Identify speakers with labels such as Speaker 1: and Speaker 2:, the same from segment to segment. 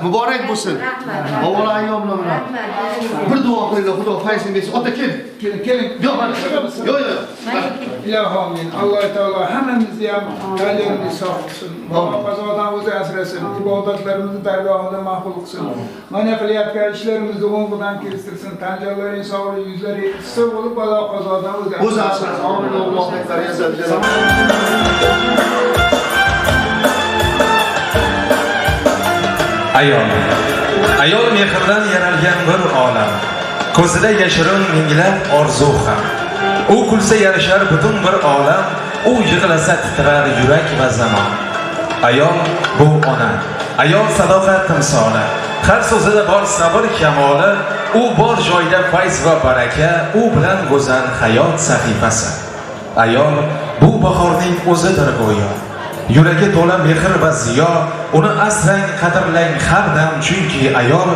Speaker 1: muborak bo'lsin. Avvalo ayyomlar bilan. Bir duo qilinglar, Xudo fayzini bersin. Ota kel.
Speaker 2: Keling.
Speaker 1: Yo'q, yo'q.
Speaker 2: İlahi Allah Teala hemmimizi ham kalbimizni sog' qilsin. Qazodan o'zi asrasin. Ibodatlarimizni dargohida mahfuz qilsin. Mana qilayotgan ishlarimizni o'ng'idan keltirsin. Tanjallaring sog'lik, yuzlari issiq bo'lib, balo qazodan o'zi
Speaker 1: asrasin. Amin. Alloh akbar.
Speaker 3: Ayol mehrdan yaralgan bir olam. Ko'zida yashirin minglab orzu ham. U kulsa yarashar butun bir olam, u yig'lasa titrar yurak va zamon. Ayol bu ona, ayol sadoqat timsoli. Har so'zida bor sabr kamoli, u bor joyda fayz va baraka, u bilan go'zal hayot sahifasi. Ayol bu bahorning o'zidir go'yo. Yuragi to'la mehr va ziyo, uni asrang, qadrlang har dam, chunki ayol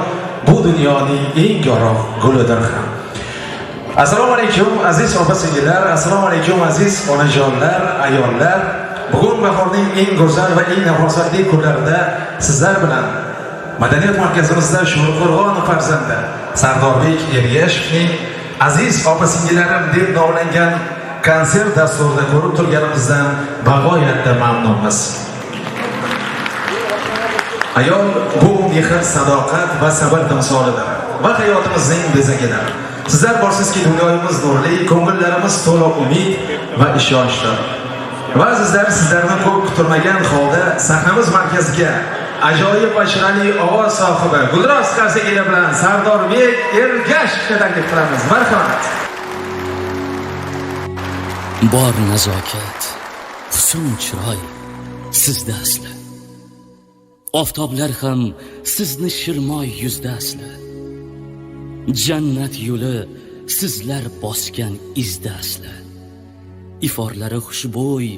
Speaker 3: bu dunyoning eng yorug' gulidir ham. Assalomu alaykum aziz opa-singillar, assalomu alaykum aziz onajonlar, ayollar. Bugun bahorning eng go'zal va eng nafosatli kunlarida sizlar bilan Madaniyat markazimizda Sho'rqo'rg'on farzandi Sardorbek Ergashevning aziz opa-singillarim deb nomlangan konsert dasturida ko'rib turganimizdan bag'oyatda mamnunmiz. Ayol bu mehr, sadoqat va sabr timsolidir va hayotimizning bezagidir. Sizlar borsizki, dunyomiz nurli, ko'ngillarimiz to'la umid va ishonchdir. Va azizlar, sizlarni ko'p kutilmagan holda sahnamiz markaziga ajoyib va shirali ovoz sohibi Gulroz Qarsagina bilan Sardorbek Ergashevni taklif qilamiz. Marhamat.
Speaker 4: Bor nazokat, husn chiroy sizda asli. Oftoblar ham sizni shirmoy yuzda asli. Jannat yo'li sizlar bosgan izda asli. Iforlari xushbo'y,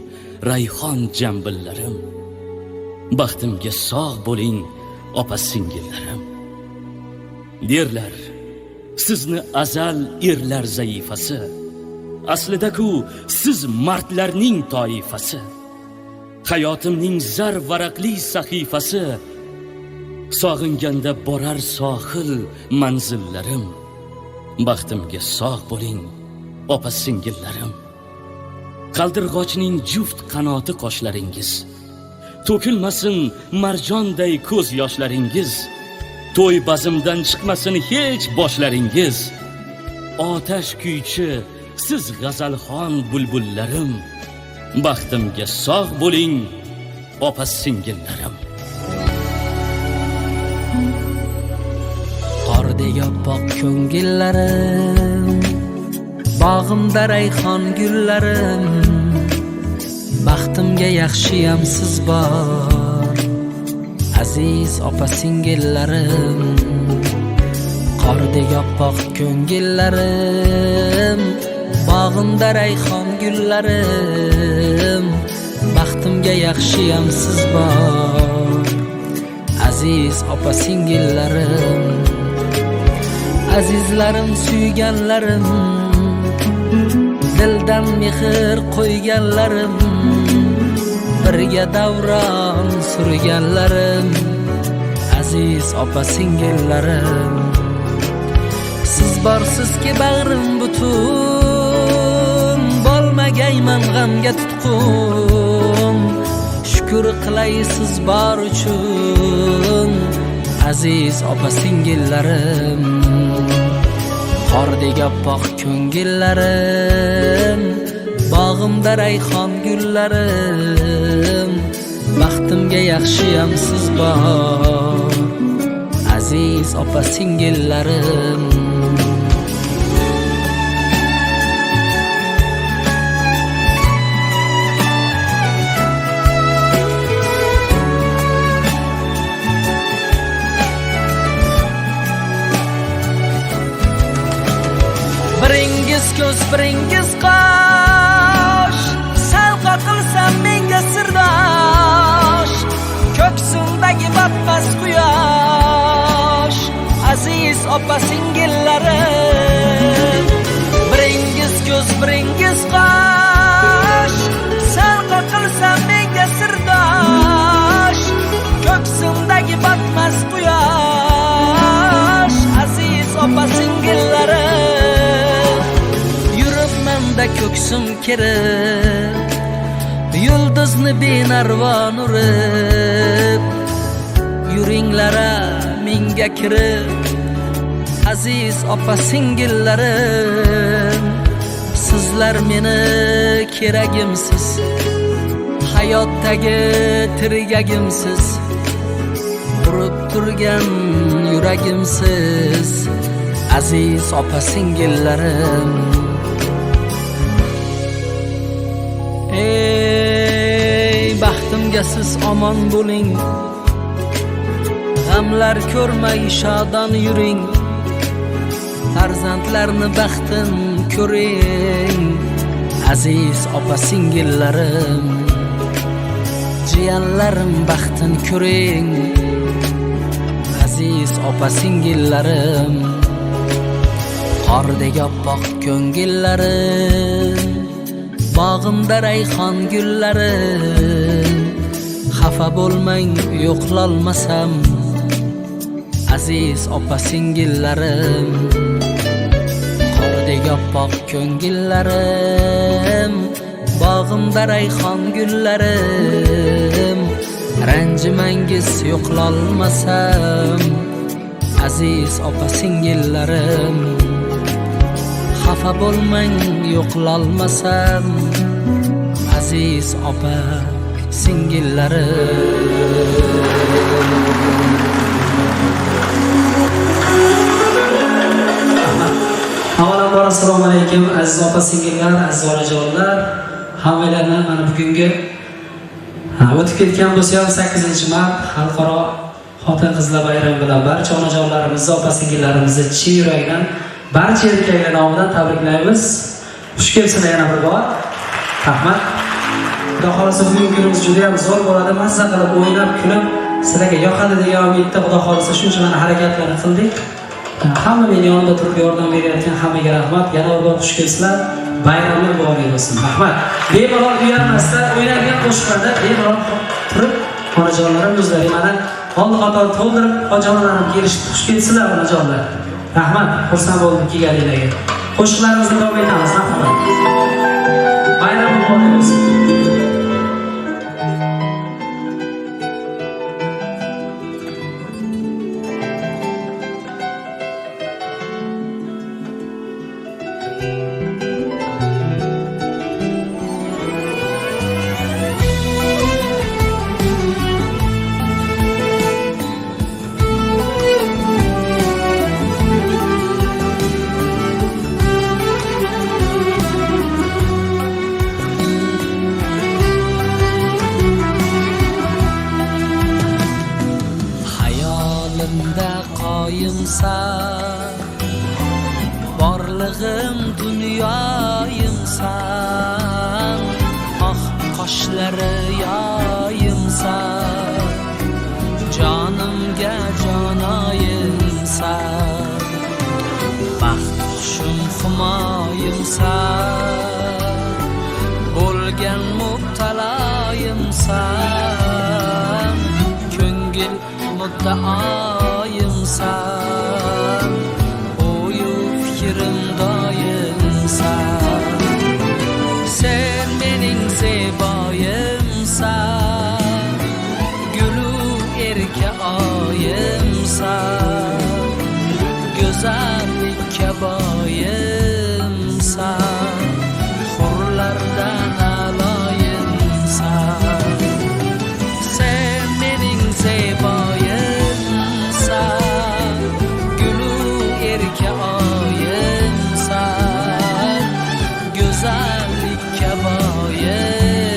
Speaker 4: rayhon jambillarim. Baxtimga sog' bo'ling, opa-singillarim. Derlar, sizni azal erlar zaifasi. Aslida-ku siz mardlarning toifasi. Hayotimning zar varaqli sahifasi. Sog'inganda borar sohil manzillarim. Baxtimga sog' bo'ling, opa-singillarim. Qaldirg'ochning juft qanoti qoshlaringiz. To'kilmasin marjonday ko'z yoshlaringiz. To'y bazimdan chiqmasin hech boshlaringiz. Otash kuychi siz g'azalxon bulbullarim. Baxtimga sog' bo'ling, opa-singillarim.
Speaker 5: Qordek oppoq ko'ngillarim, bog'imda rayhon gullarim. Baxtimga yaxshiyam siz bor, aziz opa-singillarim. Qordek oppoq ko'ngillarim, bog'imda rayhon gullarim. Baxtimga yaxshiyam siz bor, aziz opa-singillarim. Azizlarim, suyganlarim, dildan mehr qo'yganlarim. Birga davron surganlarim, aziz opa-singillarim. Siz borsizki bag'rim butun, bo'lmagayman g'amga tutqun. Shukr qilay siz bor uchun, aziz opa-singillarim. Qordek oppoq ko'ngillarim, bog'imda rayhon gullarim. Baxtimga yaxshiyam siz bor, aziz opa-singillarim. Biringiz ko'z, biringiz qosh, sal qoqilsam menga sirdosh. Ko'ksimdagi botmas quyosh, aziz opa-singillarim. Biringiz ko'z, biringiz qosh, sal qoqilsam menga sirdosh. Ko'ksimdagi botmas quyosh, opa singillarim. Yuribmanda ko'ksim kirib, yulduzni binarvon urib. Yuringlara menga kirib, aziz opa singillarim. Sizlar meni keragimsiz, hayotdagi tirgagimsiz, urib turgan yuragimsiz, aziz opa singillarim. Ey baxtimga siz omon bo'ling, g'amlar ko'rmay shodon yuring. Farzandlarni baxtin ko'ring, aziz opa singillarim. Jiyanlarim baxtin ko'ring, aziz opa singillarim. Qordek oppoq ko'ngillarim, bog'imda rayhon gullarim. Xafa bo'lmang yo'qlolmasam, aziz opa singillarim. Qordek oppoq ko'ngillarim, bog'imda rayhon gullarim. Ranjimangiz yo'qlolmasam, aziz opa singillarim. Xafa bo'lmang yo'qlolmasam, aziz opa singillarim.
Speaker 6: Avvalambor assalomu alaykum aziz opa singillar, aziz onajonlar. Hammalarni mana bugungi o'tib ketgan bo'lsa ham 8-mart xalqaro xotin-qizlar bayrami bilan barcha onajonlarimizni, opa singillarimizni chin yurakdan barcha erkaklar nomidan tabriklaymiz. Xush kelsinlar yana bir bor. Rahmat. Xudo xolisa bugungi kunimiz juda ham zo'r bo'ladi. Mazza qilib o'ynab, kulib, sizlarga yoqadi degan umidda Xudo xolisa shuncha mana harakatlarni qildik. Hamma meni yonimda turib yordam berayotgan hammaga rahmat. Yana bir bor xush kelsinlar. Bayramlar muborak bo'lsin. Rahmat. Bemalol uyalmasdan o'ynaydigan qo'shiqlarda bemalol turib, onajonlarim o'zlari mana oldi-qator to'ldirib, onajonlarim kelishib xush kelsinlar onajonlar. Rahmat. Xursand bo'ldim kelganinglarga. Qo'shiqlarimizni davom etamiz. Rahmat. Bayram muborak bo'lsin.
Speaker 5: qoyimsan, borlig'im dunyoyimsan, oh qoshlari yoyimsan, jonimga jonoyimsan, baxt qushim himoyimsan, bo'lgan mubtaloyimsan, ko'ngil muddaoyimsan, o'yu fikrim doyimsan, sen mening zeboyimsan, gulu erka oyimsan, go'zallikka boyimsan, hurlardan aloyimsan, sen mening zeboyimsan, gulu erka oyimsan, go'zallikka boyimsan,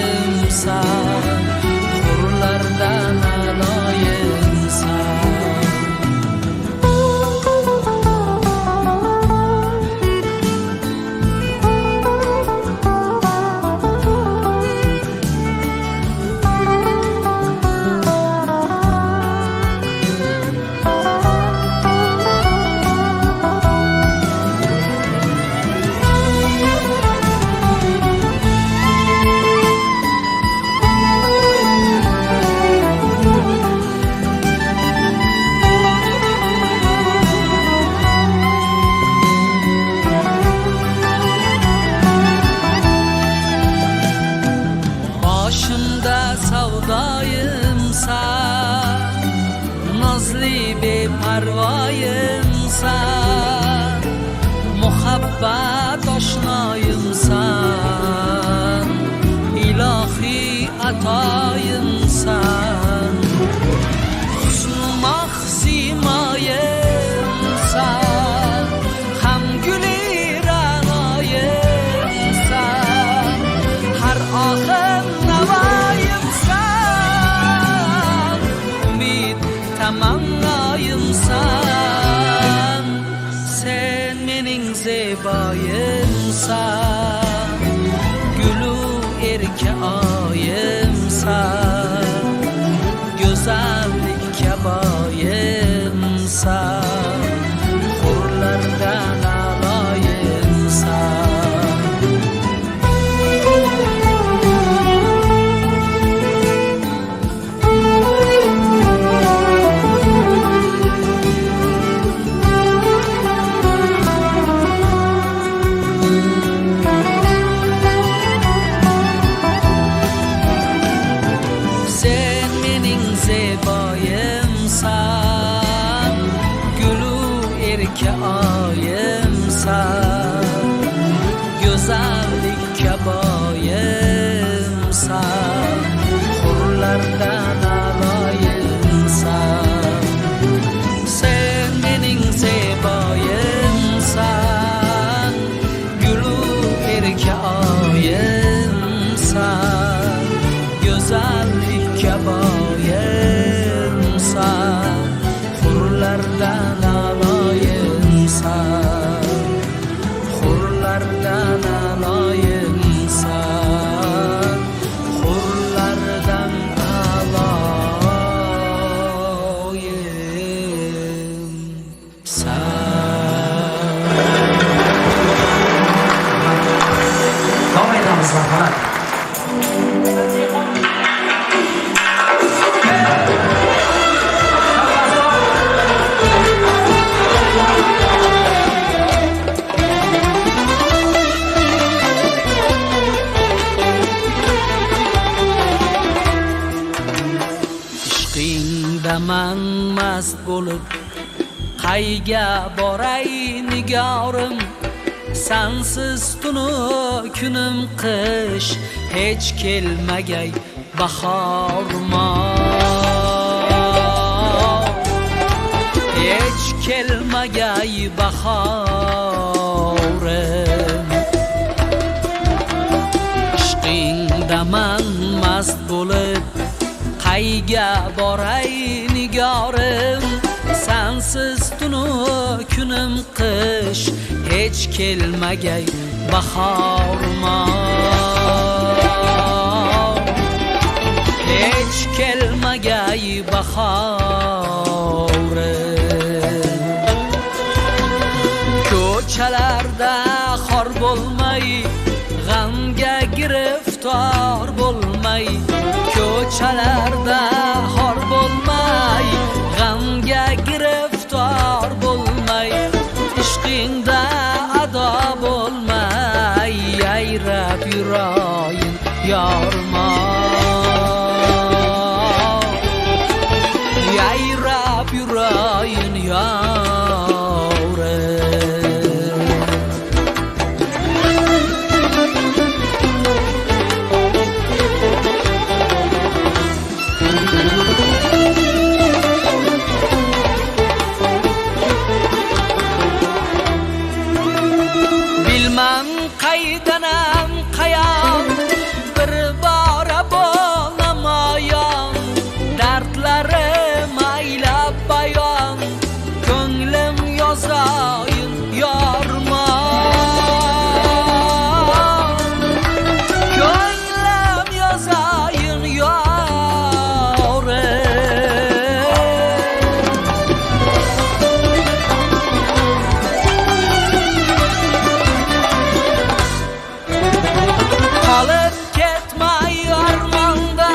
Speaker 5: hurlardan aloyimsan. mening zeboyimsan, gulu erka oyimsan, go'zallik kaboyimsan, hurlardan aloyimsan. Güzellik kaboyimsan, hurlardan aloyimsan. Sen mening zeboyimsan, gulu erka oyimsan, güzellik kaboyimsan, hurlardan aloyimsan, hurlardan aloyimsan, hurlardan aloyimsan.
Speaker 6: Davom etamiz marhamat.
Speaker 5: Man mast bo'lib qayga boray nigorim, sensiz tunu kunim qish, hech kelmagay bahorma, hech kelmagay bahorim. Ishqingda man mast bo'lib qayga boray nigorim, sensiz tunu kunim qish, hech kelmagay bahorma, hech kelmagay bahorim. Ko'chalarda xor bo'lmay, g'amga giriftor bo'lmay, ko'chalarda xor bo'lmay, g'amga giriftor bo'lmay, ishqingda ado bo'lmay, yayrab yuroyin yorma, yayrab yuroyin yorim. Bilmem qaydanam qayon, bir bora bo'lamayon, dardlarim aylab bayon, ko'nglim yozayin yormon, ko'nglim yozayin yorim. Qolib ketmay armonda,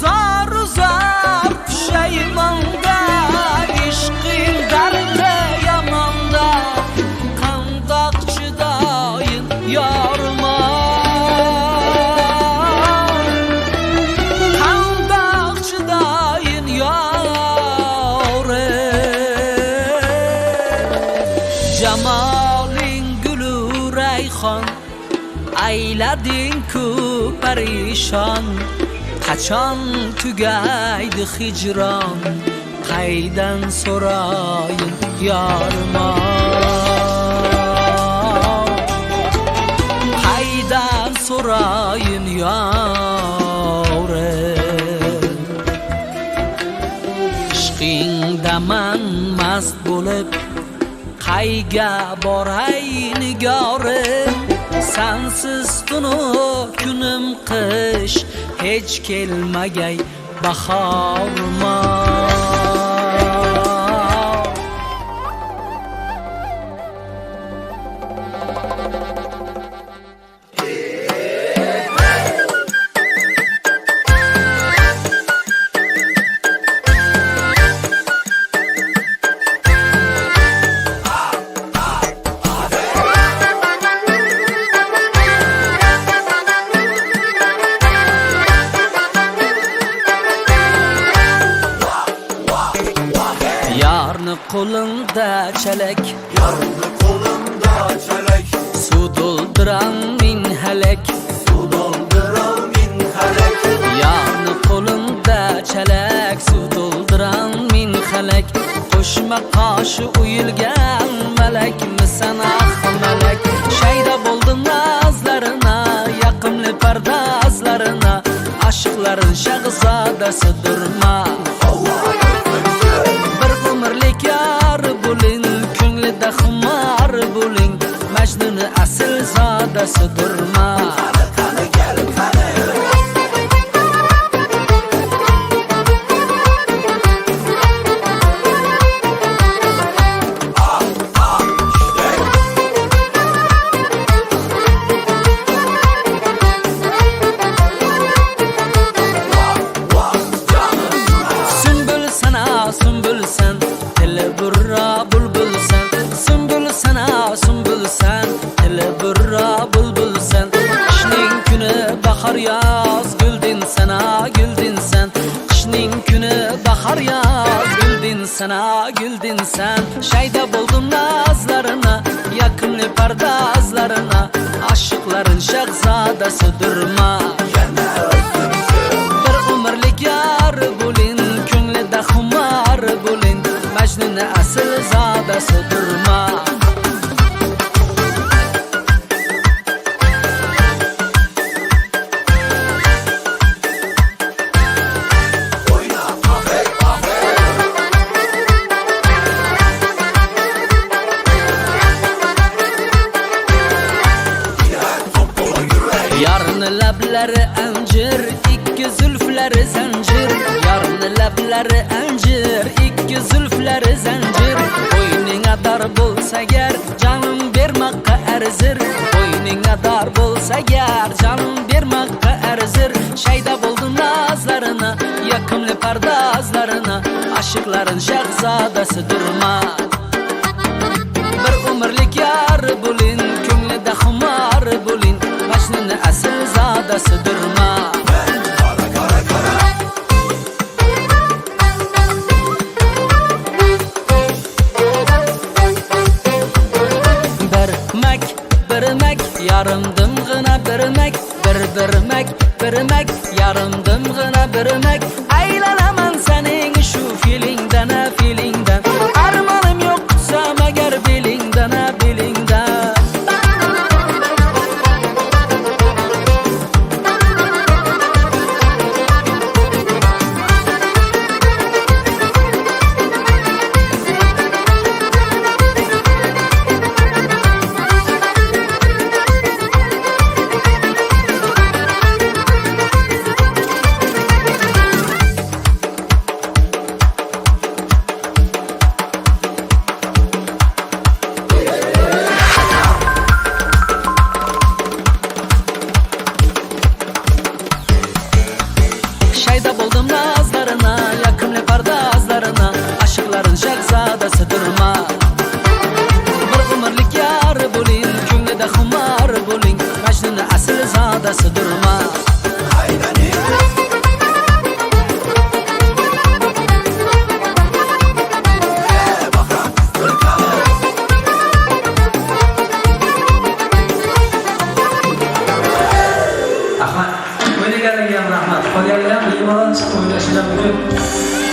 Speaker 5: zor uzar pushaymonda, ishqing dardi yamonda, qandoq chidayin yormon, qandoq chidayin yorim. Jamoling gulu rayhon, aylading-ku parishon, qachon tugaydi hijron, qaydan so'rayin yormon, qaydan so'rayin yorim. Ishqingda man mast bo'lib qayga boray nigorim sensiz tunu kunim qish hech kelmagay bahorma Qo'limda chalak
Speaker 7: Yarni qo'limda chalak
Speaker 5: suv to'ldiram min halak
Speaker 7: suv to'ldiram min halak
Speaker 5: Yarni qo'limda chalak suv to'ldiram min halak qo'shma qoshi uyilgan malakmisan ah malak shayda bo'ldim nazlarina yaqimli pardazlarina aşıqların shahzodasidirma yar bo'ling ko'nglida xumor bo'ling Majnuni asl zodasidirma
Speaker 7: qani kel qani
Speaker 5: bahar yaz güldin sana güldin sen Qishning kuni bahar yaz güldin sana güldin sen Shayda bo'ldim nazlarina yaqimli pardazlarina Aşıqların shahzodasidirma Bir umrlik yar bo'ling ko'nglida xumor bo'ling Majnuni asl zodasidirma Lablari anjir, ikki zulflari zanjir Yarni lablari anjir, ikki zulflari zanjir Bo'yninga dar bo'lsa gar, jonim bermoqqa arzir Bo'yninga dar bo'lsa gar, jonim bermoqqa arzir Shayda bo'ldim nazlarina, yaqimli pardazlarina Aşıqların shahzodasidirma Bir umrlik yar bo'ling, ko'nglida xumor bo'ling Majnuni asl zodasidirma birmak yarimdimg'ina birmak birmak yarimdimg'ina birmak aylanaman sening shu feelingdan armonim yo'q tutsam agar belingdan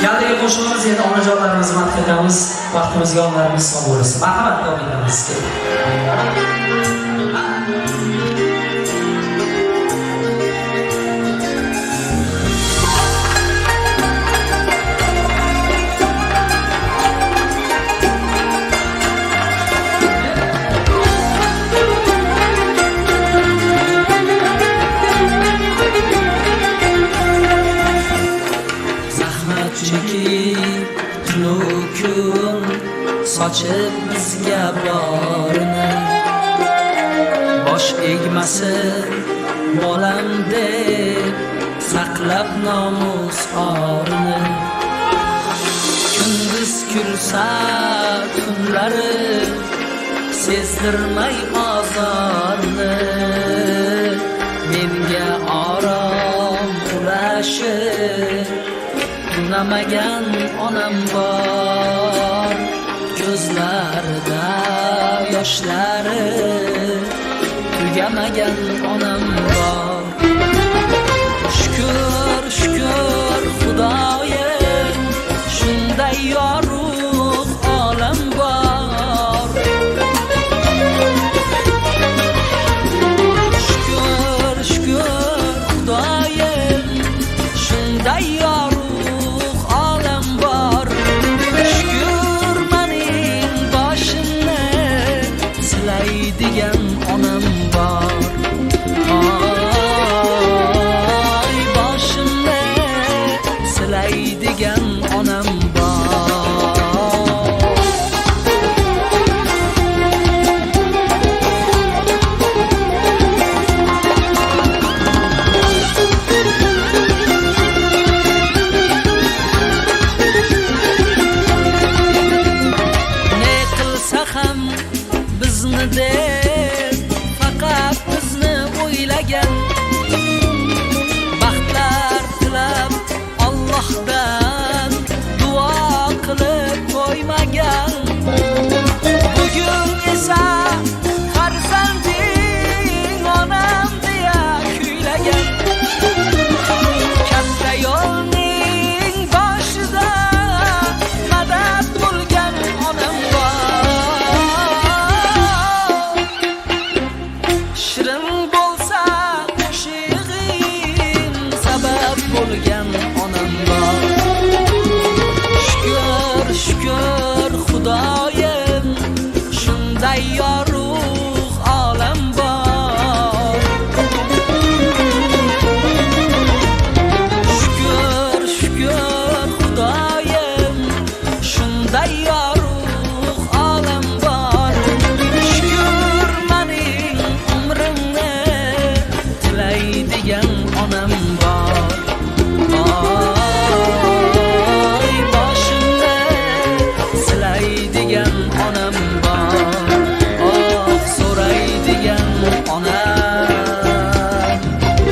Speaker 6: Yaldagi qo'shiqimiz endi onajonlarimizni madh etamiz, vaqtimizga onlarimiz sog' bo'lsin. Marhamat, davom etamiz.
Speaker 5: ochib bizga borini bosh egmasin bolam deb saqlab nomus orini kunduz kulsa tunlari sezdirmay azorni menga orom ulashib unamagan onam bor ko'zlarida yoshlari tugamagan onam bor shukr shukr Xudoyim shunday yorug' olam bor shukr shukr Xudoyim shunday yorug' olam bor shukr mening boshimni silaydigan onam bor ay boshimni silaydigan onam bor ne qilsa ham bizni deb faqat bizni o'ylagan baxtlar tilab Allohdan duo qilib qo'ymagan bugun esa farzanding onam deya kuylagan katta yo'lning boshida madad bo'lgan onam bor shirin bo'lsa qo'shig'ing sabab bo'lgan onam bor shukr shukr Xudoyim shunday yorug' olam bor shukr shukr Xudoyim shunday yorug' olam bor shukr mening umrimni tilaydigan onam bor ay boshimni silaydigan onam bor oh so'raydigan onam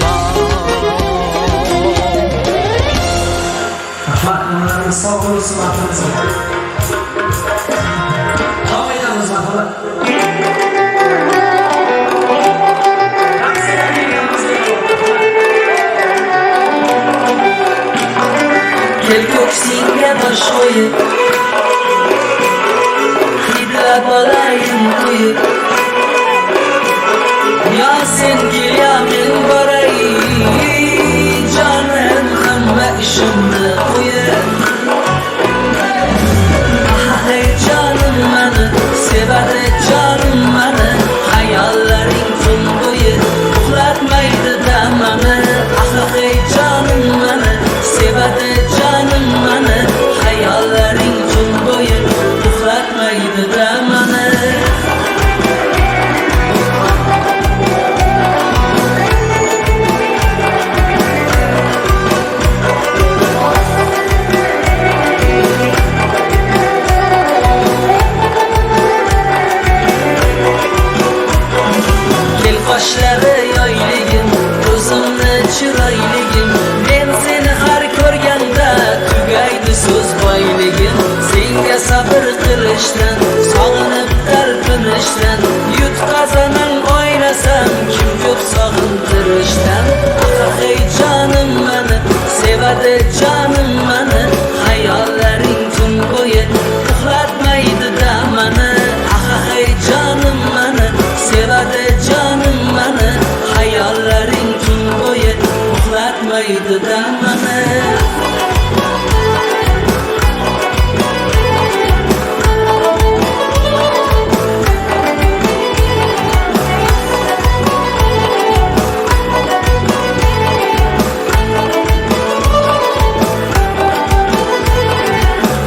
Speaker 5: bor
Speaker 6: Rahmatlarimiz sog' bo'lsin, vaqtimiz bor. Davom etamiz marhamat.
Speaker 5: kel ko'ksingga bosh qo'yib hidlab olayin qo'yib yo sen kel yo men boray jonim hamma ishimni qo'yib hey jonim mani sevadi jonim mani hayollaring tun bo'yi uxlatmaydi damani hey jonim mani sevadi jonim mani hayollaring tun bo'yi uxlatmaydi damani kel qoshlari yoyligim ko'zimni chiroyligim men seni har ko'rganda tugaydi so'z boyligim senga sabr qilishdan sog'inib talpinishdan yutqazaman o'ynasam kim ko'p sog'intirishdan hey jonim mani sevadi jonim mani hayollaring tun bo'yi uxlatmaydi damani hey jonim mani sevadi jonim mani hayollaring tun bo'yi uxlatmaydi damani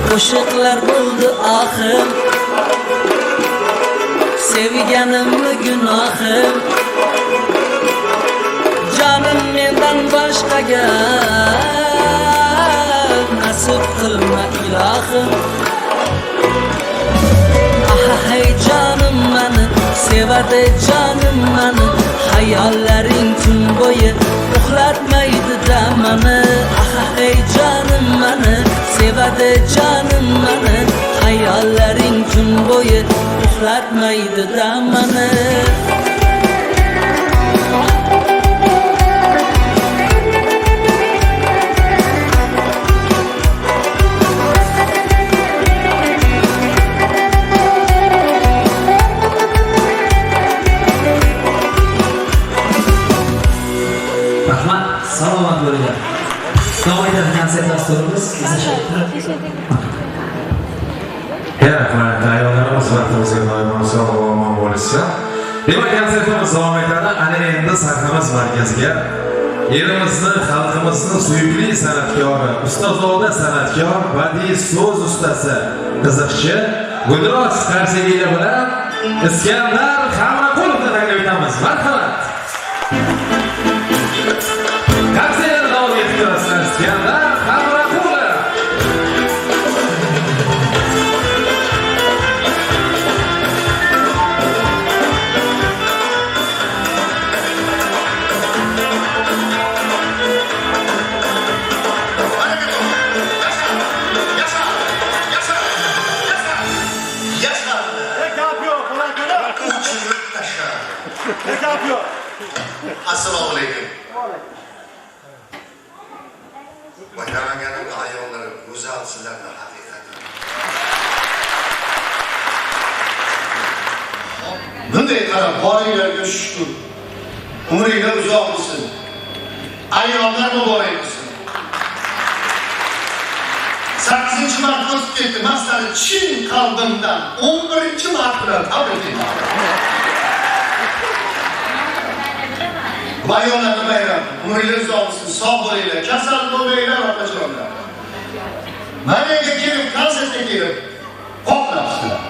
Speaker 5: qo'shiqlar bo'ldi oxir sevganimni gunohim Jonim mendan boshqaga nasib qilma ilohim Hey canım meni, sevadi canım meni Hayollaring tun bo'yi uxlatmaydi damani Hey canım meni, sevadi canım meni Hayollaring tun bo'yi uxlatmaydi damani
Speaker 6: Salomat bo'linglar. Davom etadigan konsert dasturimiz
Speaker 3: Rahmat, ayollarimiz vaqtimizga doimo sog' va omon bo'lishsin. Demak, konsertimiz davom etadi. Ana endi sahnamiz markaziga elimizni, xalqimizni suyukli san'atkori, ustozona san'atkor, badiiy so'z ustasi, qiziqchi Gulroz Qarsiyevlar bilan Iskandar Hamraqulovni taklif etamiz. Marhamat. Qarsiyevlar davom ettirasiz. Iskandar Hamraqulov.
Speaker 1: Assalomu alaykum. Bayramaganim ayollarim, go'zal sizlarni haqiqatan. Bunday qarab, boringlarga shukr. Umringlar uzoq bo'lsin. Ayollar muborak bo'lsin. 8-mart o'tib ketdi. Masalan, chin qalbimdan 11-mart bilan tabriklayman. Bayonlarni bayram, umringlar uzoq bo'lsin, sog' bo'linglar, kasal bo'lmanglar opajonlar. Mana yerga kelib, konsertga kelib, qo'llabsizlar.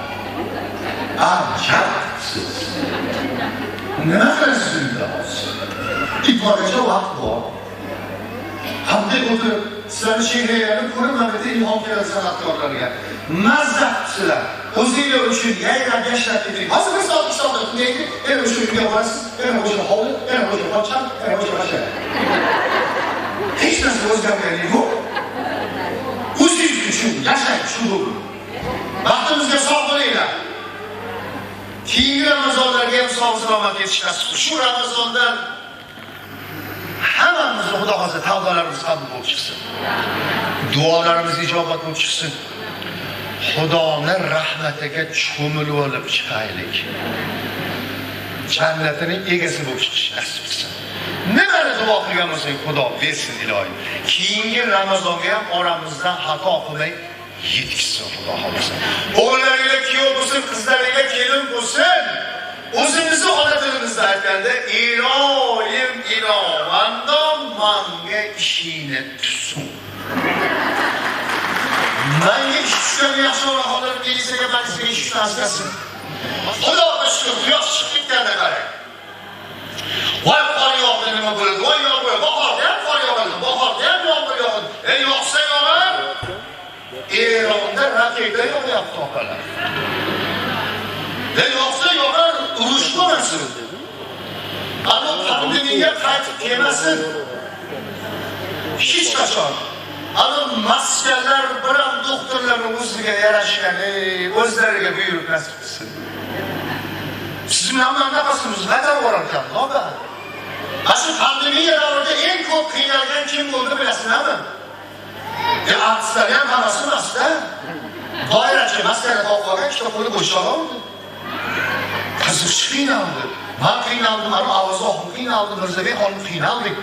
Speaker 1: Ajabsiz. Nima qilasiz unda hozir? Ifodaga vaqt bor. Qanday o'tirib, sizlarni she'rlarni ko'rib, mana bu ilhom keladi san'atkorlarga. Mazzaqsizlar. O'zinglar uchun yayrab yashlab keting. Hozir bir soat nega? Yana o'sha uyga borasiz, yana o'sha hovli, yana o'sha qochaq, yana o'sha qochaq. Hech narsa o'zgarmaydi yo'q. O'zingiz uchun yashang shu bugun. Vaqtimizga sog' bo'linglar. Keyingi Ramazonlarga ham sog'-salomat yetish nasib qilsin. Shu Ramazondan hammamizni Xudo xohlasa tavbalarimiz qabul bo'lib chiqsin. Duolarimiz ijobat bo'lib chiqsin. Xudoning rahmatiga cho'milib olib chiqaylik. Jannatining egasi bo'lib chiqish nasib qilsin. Nimani duo qilgan bo'lsak, Xudo bersin iloyim. Keyingi Ramazonga ham oramizdan xato qilmay yetkizsin Xudo xohlasa. O'g'illariga kuyov bo'lsin, qizlariga kelin bo'lsin. O'zimizni ona tilimizda aytganda, iloyim ilovandom manga ishingni tutsin. Menga ish tushgan yaxshi o'g'illar militsiyaga politsiyaga ish tushmasin. Xudoga shukr, quyosh chiqib ketganda qarang. Voy qor yog'di nima bo'ladi? Voy yomg'ir, bahorda ham qor yog'adi, bahorda ham yomg'ir yog'adi. Yoqsa yog'ar. Eronda raketa yog'yapti opalar. Yoqsa yog'ar, urush bo'lmasin. Ana pandemiya qaytib kelmasin. Hech qachon. Ana maskalar bilan doktorlarning o'ziga yarashgani, o'zlariga buyruq nasib qilsin. Siz bilan nafasimiz qadar borar ekan, loba. Shu pandemiya davrida eng ko'p qiynalgan kim bo'ldi bilasizmi? Artistlar ham hammasi emas-da. Doirachi maskara taqib olgan, ikkita qo'li bo'shab oldi. Qiziqchi qiynaldi. Men qiynaldim, Avoz oxun qiynaldi, Mirzabek xonim qiynaldik.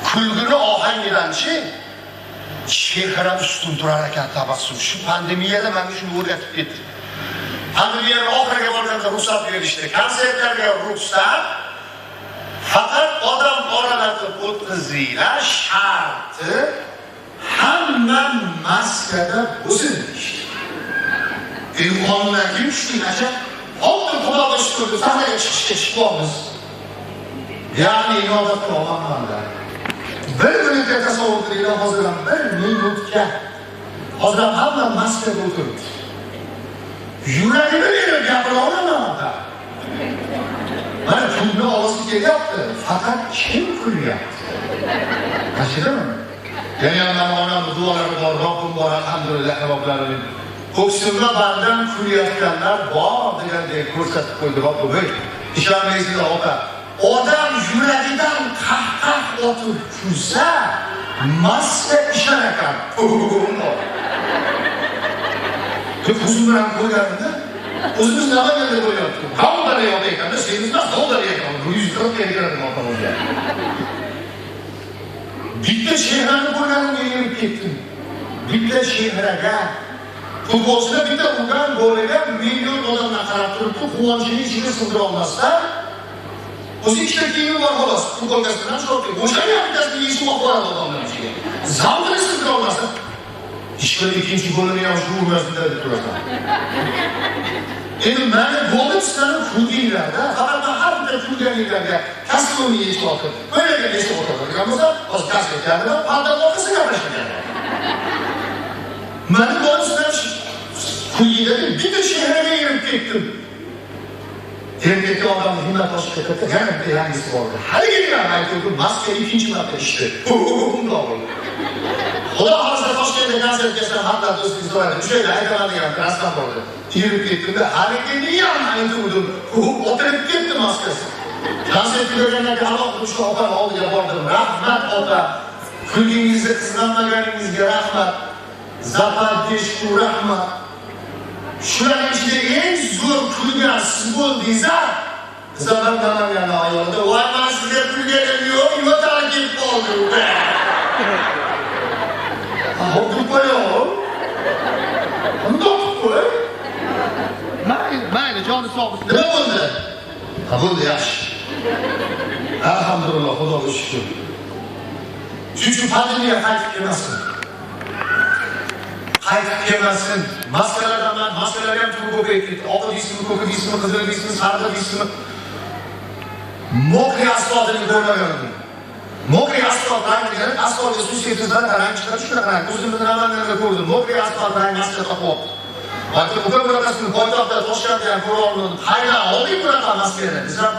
Speaker 1: Kulguni ohangidan-chi chehra ustun turar ekan tabassum. Shu pandemiyada menga shuni o'rgatib ketdi. Pandemiyaning oxiriga borganda ruxsat berishdi. Konsertlarga ruxsat faqat odam oralarida o'tkazinglar, sharti hamma maskada bo'lsin deyishdi. Qonunlar kim tushdi, acha? Hozir Xudoga shukur, sahnaga chiqishga chiqamiz. Ya'ni inobat qilamanman-da. Bir minutga tasavvur qiling, hozir ham bir minutga. Hozir hamma maskada o'tiribdi. Yuragini berib gapira olaman-da. Mana pulni ovozi kelyapti, faqat kim kulyapti? Ashirami? Yana onam duolari bor, Robbim bor, alhamdulillah, Robblarim. Ko'ksimda bandan kulyotganlar bor degandek ko'rsatib qo'ydi Robbim. Ishonmaysizlar, ota. Odam yuragidan qahqah otib kulsa, maska ishon ekan. Ko'zim bilan ko'rganimda o'zimiz Namanganda bo'lyapti. Qavdar yo'q ekanda, senizda qavdar ekan. 140 kelgan otamga. Bitta shehrani ko'rganimga yurib ketdim. Bitta shehraga futbolchida bitta urgan goliga million odamlar qarab turibdi, quvonchini ichiga sig'dira olmasdan o'zi ikkita kiyimi bor xolos, futbolkasidan chiqib, o'sha bittasi yechib olib boradi odamlar ichiga. Zavqini sig'dira olmasdan ishqilib ikkinchi golini ham shu urmasdan deb turasan. Endi meni golni sizlarni kulginglarda, faqat men har bitta kulganinglarga taslimni yechib oldim. Qo'ylarga yechib o'tiradigan bo'lsa, hozir kasb etgandim, paldan orqasiga gaplashgan. Meni golni sizlar kulginglarga bitta shehraga yurib ketdim. Termdagi odamni himmat oshib ketdi, yana bitta yangisi bordi. Haligina aytdim, maska ikkinchi marta ishdi. Bundoq bo'ldi. Xudo hozir Toshkentda konsert qilsam, hatto do'stingiz bo'ladi. Shunday aytaman degan rastam bordi. Yurib ketdim-da, haligini ham aytdim. O'tirib ketdi maskasi. Konsert tugagandan keyin Alloh opam oldiga bordim. Rahmat ota. Kulgingizni qizg'anmaganingizga rahmat. Zapadeshku rahmat. Shularning ichida eng zo'r kulgan siz bo'ldingiz-a? Zaman Namanganda ayolda, "Voy, men sizga kulganim yo'q, yo'tal kelib qoldi." Hopib qo'ying. Undoq qo'y. Mayli, joni sog' bo'lsin. Nima bo'ldi? Ha, bo'ldi, yaxshi. Alhamdulillah, Xudoga shukr. Shuning pandemiya qaytib kelmasin. Qaytib kelmasin. Maskalardan maskalar ham turib ko'payib ketdi. Oq deysizmi, ko'k deysizmi, qizil deysizmi, sariq deysizmi? Mokri asfaltini ko'rmagandim. Mokri asfalt rangini, asfaltga suv sepsizlar, rang chiqadi, shunaqa rang. O'zimni Namanganda ko'rdim. Mokri asfalt rang maska topib. Balki uka bunaqasini poytaxtda Toshkentda ham ko'ra olmadim. Qaydan olding bunaqa maskani? Desam,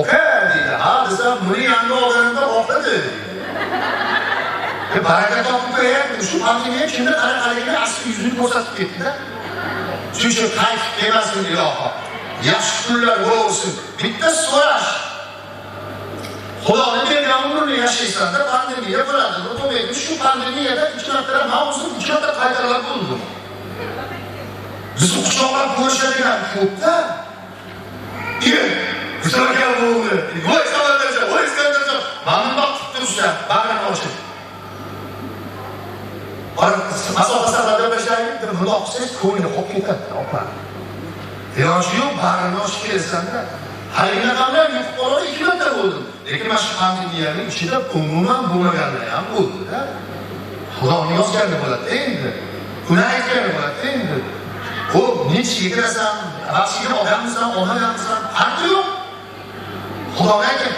Speaker 1: "Uka" deydi. "Ha", desam, "Buni yangi olganimda o'qidi." Baraka topib qo'yayapti. Shu pandemiya kimni qara-qaraligini asli yuzini ko'rsatib ketdi-da. Shuning uchun qaytib kelmasin iloho. Yaxshi kunlar bo'lsin. Bitta so'rash. Xudoning bergan umrni yashaysan-da, pandemiya bo'ladi. To'g'ri, shu pandemiyada 2 marta mavzu 2 marta qaytarilib bo'ldi. Bizni quchoqlab ko'rishadigan ko'pda. Bizlarga bo'ldi. Voy savollarcha, voy savollarcha. Mana bundoq tursa, bag'rini ochib. Masofasida gaplashaylik, deb bundoq qilsangiz ko'ngli qolib ketadi, opa. Iloji yo'q, bag'rini ochib kelasan-da. Haligina qanday yuqib qoladi, 2 marta bo'ldi. Lekin mana shu pandemiyaning ichida umuman bo'lmaganlar ham bo'ldi-da. Xudoning yozgani bo'ladi endi. Uni aytgani bo'ladi endi. Bu necha yigirasan, rashiga odamsan, onagansan, farqi yo'q. Xudoga aytib,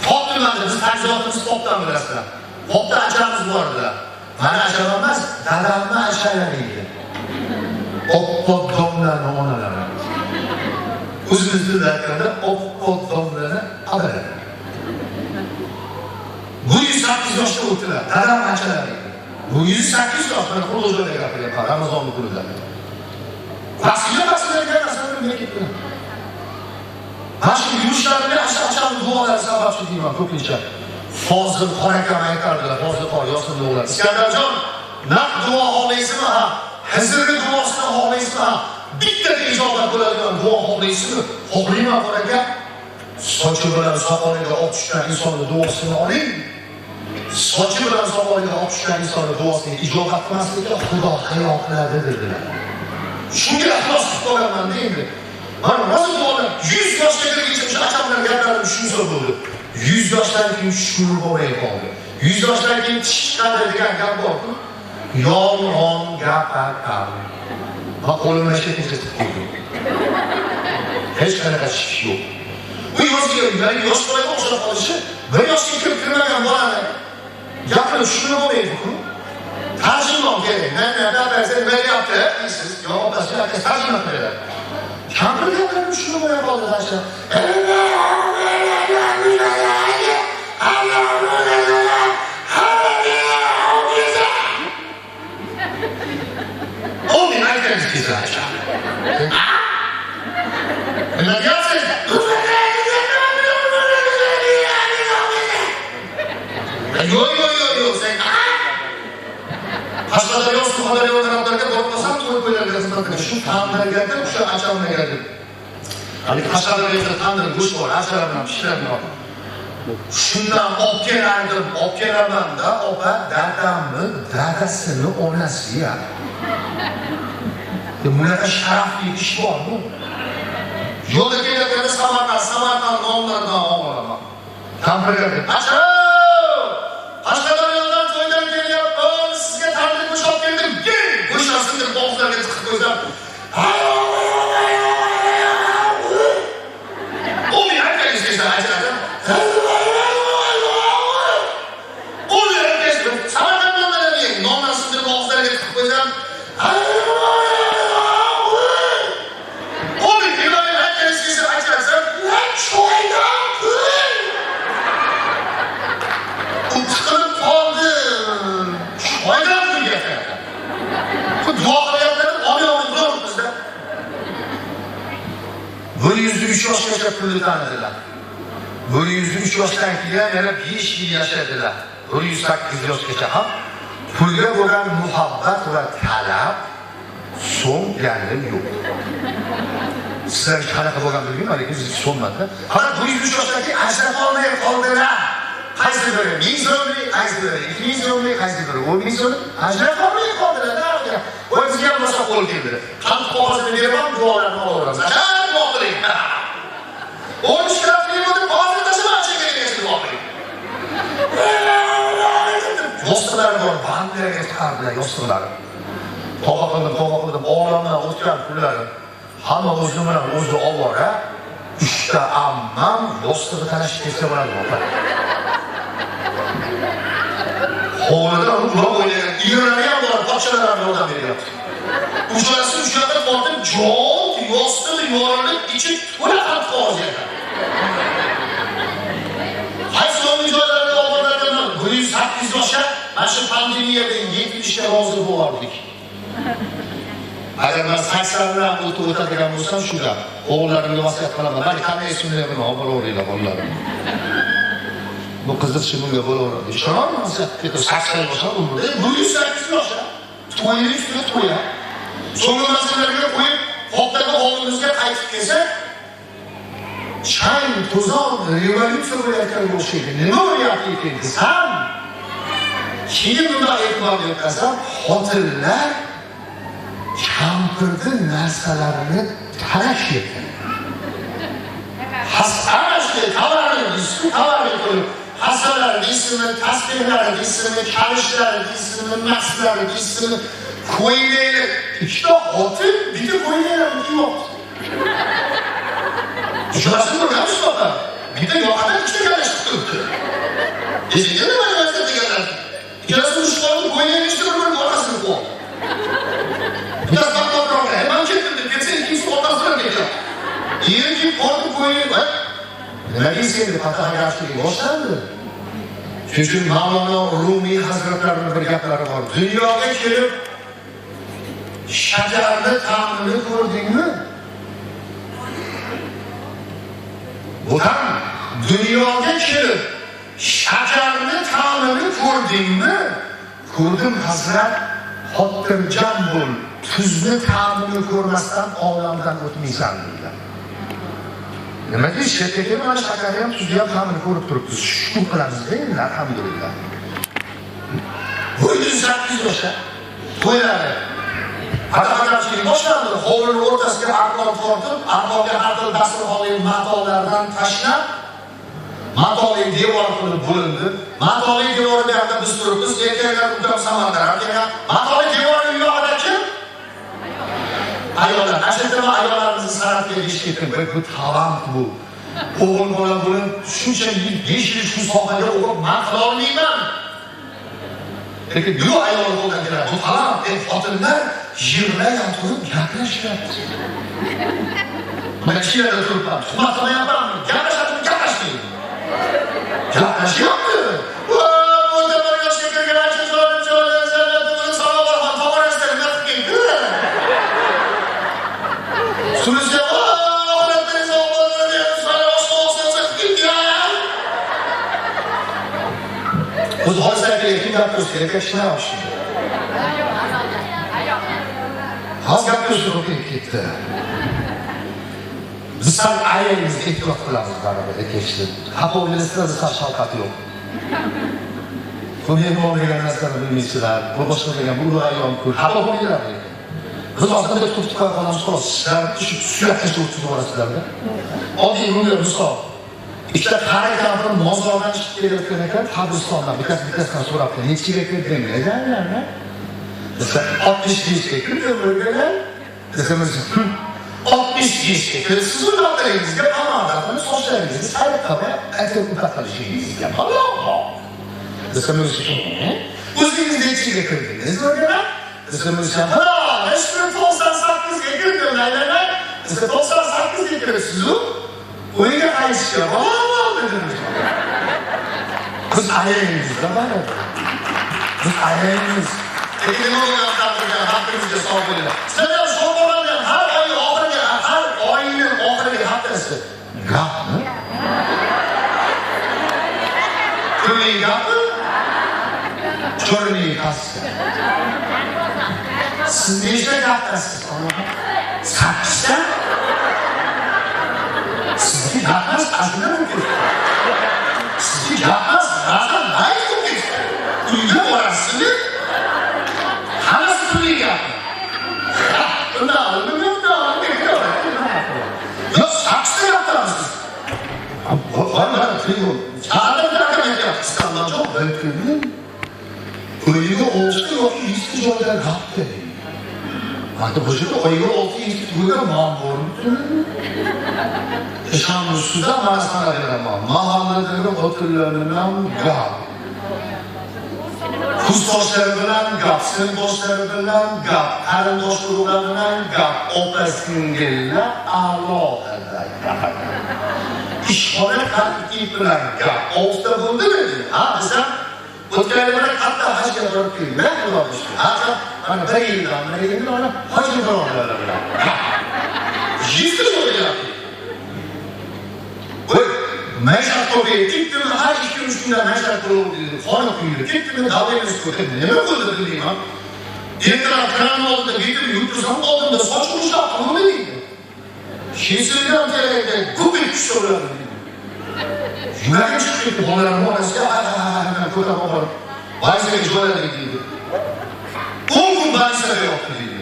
Speaker 1: topdilar, biz tajribamiz topdan bilasizlar. Topda achamiz bordilar. Mana acham emas, dadamni achalar edi. Oppoq domlarni onalari. O'zimiz tilda aytganda oppoq domlarni abalari. Bu 108 yoshda o'tdilar, dadamni achalar edi. Bu 108 yoshda Xudoga gapiryapman, Ramazon kunida. Vasiyatlarga nasarini ketdi. Mana yurishlarini acham duolar sababchi deyman ko'pincha. Fozil Xorakam aytardilar, Fozil Xor Yosinni o'g'li. Iskandarjon, naq duo olmaysizmi ha? Hizrni duosini olmaysizmi ha? Bitta ijobat bo'ladigan duo olmaysizmi? Xo'rayman Xoraka. Sochi bilan soqoliga oq tushgan insonning duosini oling. Sochi bilan soqoliga oq tushgan insonning duosini ijobat qilmaslikka Xudo hayo qiladi dedilar. Shunga ixlos qilib qo'yaman endi. Mana rosa duolar 100 yoshga kirguncha achamlar gaplarim shuncha bo'ldi. 100 yoshdan keyin shukur bo'lmay qoldi. 100 yoshdan keyin tish chiqadi degan gap borku. Yolg'on gapirdim. Va qo'limga ketib ketdi. hech qanaqa chiqish yo'q. Bu yozga yuragi yosh bolaga o'xshab qolishi, bir yoshga kirib kirmagan bolani gapini tushunib bo'lmaydi-ku. Tarjimon kerak. Mana ba'zan beryapti, deysiz. Yo, opasi aka tarjima qiladi. Kampir gaplarni tushunib bo'lmay qoldi dasha. O men aytganingiz kelsa. Nima deyapsiz? Yo'q, sen Qashqadaryo Surxondaryolarga borib qolsam, to'y qo'ylarga xizmat qilish uchun ta'mirlangan, o'sha achamlarga. Hali Qashqadaryoda tandir go'sht bor, achalar bilan pishiradigan. Shundan olib kelaman-da, opa, dadamni, dadasini onasi-ya. Bunaqa sharafli ish bormi? Yo'lda kelganda Samarqand nomlaridan olaman. Kampirga "Acha! Qashqadaryodan to'ydan kelyapman, sizga tandir go'sht olib keldim. Go'shtni deb bo'g'izlarga tiqib qo'ydim. O men aytganingiz aytadi. O men aytganingiz Samarqanddan nomlarini deb bo'g'izlarga tiqib qo'ydim. O men aytganingiz aytadi. Choydan qo'y. Uçqilib qoldi. Choydan qo'ygan. Bu duo qilyaptilar, olmayapmiz bizda. 103 yoshgacha pulni tanidilar. 103 yoshdan keyin yana 5 yil yashadilar. 108 yoshgacha ham pulga bo'lgan muhabbat va talab so'ngani yo'q. Sizlar qanaqa bo'lgan bilmayman, lekin siz so'nmadi. Hali 103 yoshdan keyin ajrab olmay qoldilar. Qaysi biri 1000 so'mlik, qaysi biri 2000 so'mlik, qaysi biri 10.000 so'mlik ajrab olmay qoldilar. O'ziga bo'lsa qo'l keldi. Qanday qog'ozni beraman, duolarni olaveramiz. Qanday duo qiling? 10 shtrafli bo'lib, hozir tashlab chekilgan duo qiling. Yostiqlar bor, bandlarga chiqardilar yostiqlarni. Tova qildim, olamdan o'tgan pullarim. Hamma o'zi bilan o'zi ovora. 3 ta ammam yostiqni talashib ketsa bo'ladi. Hovlida uloq o'ynagan igrani ham bor, podsholar ham yordam beryapti. Uchalasi ushlab bordim, jont, yostiq yorilib, ichi to'la qattiq qolgan. Qaysi joylarda o'g'irlardan 108 yoshga mana shu pandemiyada 70 ga rozi bo'lardik. Agar men 80 dan o'tadigan bo'lsam shu gap. O'g'illarimga vasiyat qilaman. Mana qanday ismini bilmayman, o'g'illar bolalar. Bu qiziq shimga bo'laveradi. Ishonmayman, 80 yoshga umrida 108 yoshga to'yni ustiga to'ya. So'nggi masalalarga qo'yib, hopdagi hovlimizga qaytib kelsa, chang, to'zon, revolyutsiya bo'layotgan o'xshaydi. Nima bo'lyapti ekan desam, keyin bunday e'tibor bersam, xotinlar kampirni narsalarini talashyapti. Hasarashga tovarni qo'yib, hasalar ismini, tasbihlar ismini, kalishlar ismini, maslar ismini qo'yinglar. Ikkita xotin, bitta qo'yinglar yo'q. Shurasini ko'ramiz to'g'ri. Bitta yo'qada ikkita kalish turibdi. Endi nima narsa deganlar? Ikkitasi ushlanib qo'yinglar bir orasini qo'ydi. Bitta qattiqroq, men ketdim deb ketsa ikkinchisi o'rtasidan ketdi. Keyin qo'yib qo'yinglar. Nima deysiz endi patahagashlik boshlandi. Chunki Mavlono Rumiy hazratlarining bir gaplari bor. Dunyoga kelib shajarni ta'mini ko'rdingmi? Budan dunyoga kelib shajarni ta'mini ko'rdingmi? Ko'rdim hazrat, xotirjam bo'l. Tuzni ta'mini ko'rmasdan olamdan o'tmaysan dedilar. Nima deysiz? Keyin mana shakarni ham, tuzni ham ta'mini ko'rib turibsiz. Shukr qilamiz-da endi, alhamdulillah. 108 yoshda to'ylari Qadaqalarchilik boshlandi. Hovlining o'rtasiga arqon tortib, arqonga aql dasturxonli matolardan tashlab, matoli devor qilib bo'lindi. Matoli devorda ham biz turibmiz, erkaklar utam samarlar. Matoli devorning yo'g'ida kim? ayollar, aslında ayollarımızın sanatga yetishgan bu talant bu. O'g'il bola bo'lib shuncha yil 5 yil shu sohaga o'qib man qila olmayman. Lekin bu ayol qo'ldan keladi. Bu talant deb xotinlar yig'lay turib gaplashyapti. Mana shu yerda turibman. Tuhmat qilmayapman. Gaplashyapti. Gaplashyapti. O'zi hozirda kim gapirsa erkaklar olishdi. Hozir gapirsa ketdi. Biz ham ayolimizni e'tirof qilamiz baribir kechdi. Xafa bo'lmasizlar, biz ham shafqat yo'q. Bu mehmon degan narsani bilmaysizlar. Bu boshqa degan bu ayol-ku. Xafa bo'linglar. Biz hozir bir turib qo'ya qolamiz xolos. Sizlar tushib suyakka o'tib borasizlar-da. Oddiy rumlar misol. İşte qari kampir mozordan chiqib kelayotgan ekan, qabristondan bittasidan so'rabdi, nechiga kirding deganlarni. Desa 65 ga kirdim o'rganlar. Desa men 65 ga kirsiz o'rganlaringizga amaldan sochlaringizni sarqaba aytib qilishingizga. Alloh. Desa men o'zingiz nechiga kirdingiz o'rganlar? Desa men ha, 98 ga kirdim aylanlar. Desa 98 ga kirsiz-ku. O'yinga qaytishga bormadingiz. Biz ayolingizda boradi. Biz ayolimiz. Lekin o'yinlardan haqqimizga sog' bo'linglar. Sizlar sho'rbalardan har oyning oxirgi haftasi gapmi? Kunlik gapmi? Cho'rlik qasdi. Siz nechta gapdasiz? 8ta? Sizga gapmas aslida mumkin. Sizga gapmas raqam mayli mumkin. Uyga borasizmi? Hammasi pulli gap. Yo, saksda gapiramiz. Mana telefon. Qanday gapiramiz? Istanbulda bo'lib. Uyga olsa yoki isti joyda gapdi. Hatta bu yerda oyga 6 yil turgan man bormi? Ishonishsizda men sana beraman. Mahalladagi xotinlardan gap. Kursdoshlar bilan gap, sinfdoshlar bilan gap, qarindosh urug'lar bilan gap, opa-singillar alohida gap. Ishxona tartib bilan gap. Olsa bo'ldimi? Ha, desam o'tganlar katta hajga borib kelgan bo'ladi. Ha, mana bir yildan mana hajga borganlar bilan. Yigit bo'lyapti. Voy, Meşat to'g'ri, ketdim, har 2-3 kunda meşat to'g'ri, xona quyildi. Ketdim, davlengiz ko'tardi. Nima bo'ldi bilmayman. Ertalab kran oldida bitib yutursam oldimda soch urishlar nima deydi? Kesilgan joyda ko'pik tushiradi. Yuragim chiqib ketdi, bolalarim orasiga ko'tarib borib, vaysaga jo'nadi deydi. 10 kun vaysaga yo'qdi deydi.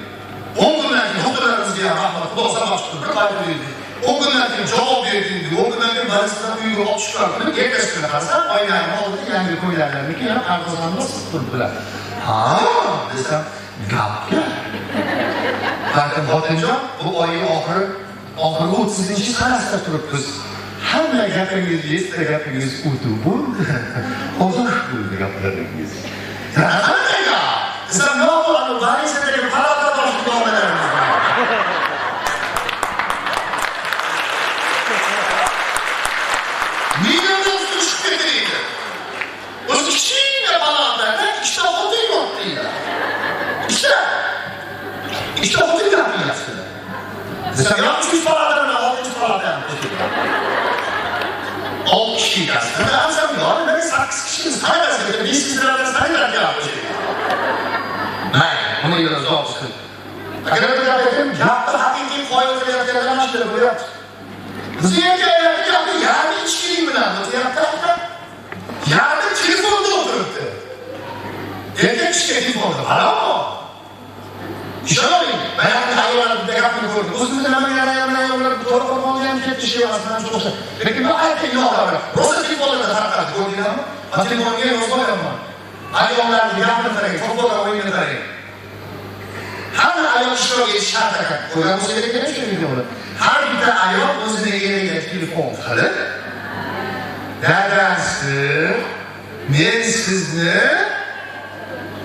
Speaker 1: 10 kundan keyin xotinlarimizga rahmat, xudo sabab qilib bir qaytib deydi. 10 kundan keyin javob berdim. 10 kundan keyin vaysadan uyga olib chiqardim. Ertasi kuni qarasam, oylarni oldida yangi qo'ylarlarniki yana qarqozonda turibdilar. Ha, desam, gapga. Balkim xotinjon, bu oyning oxirgi 30-sanasida turibmiz. Hamma gapingiz, yesta gapingiz o'tib bo'ldi. Hozir bo'ldi gaplaringiz. Qanday gap? Desam, nima bo'ladi? Vaysadagi paraqadosh domlalarimiz bor. Milyonlar tushib ketdi. O'zi kichkina balolarda ikkita xotin yo'q deydi. Ikkita xotin gapiryapti. Desam, yo'q, 3 balolarni 6 balolarni qo'shib. 6 kishi ekan. Desam, yo'q, men 8 kishimiz qayrasiga 5 kishlardan saylar gapirdi. Mayli, buni yo'lga olsin. Agar bu gapni haqiqiy qo'yilganlar mana shunday bo'lyapti. Bizga aytayotgan yarmi ichkilik bilan o'tyapti. Yarmi telefonda o'tiribdi. Erkak kishiga telefonda qaramo. Ishoning, men ayollarga gapni ko'rdim. O'zimizda nima ayollar to'g'ri qolgan ketdi shu emasdan cho'qsa. Lekin bu aytgan yo'qlar. Rosa telefonlarda tarqatdi, ko'rdingizmi? Men telefonga yozib qo'yaman. Ayollarga gapni qarang, futbolga o'yinini qarang. Hamma ayol ishtirok etish shart ekan. Ko'rgan bo'lsangiz kerak shu videoni. Har bitta ayol o'ziga kerakli telefon qilib, dadasi, men sizni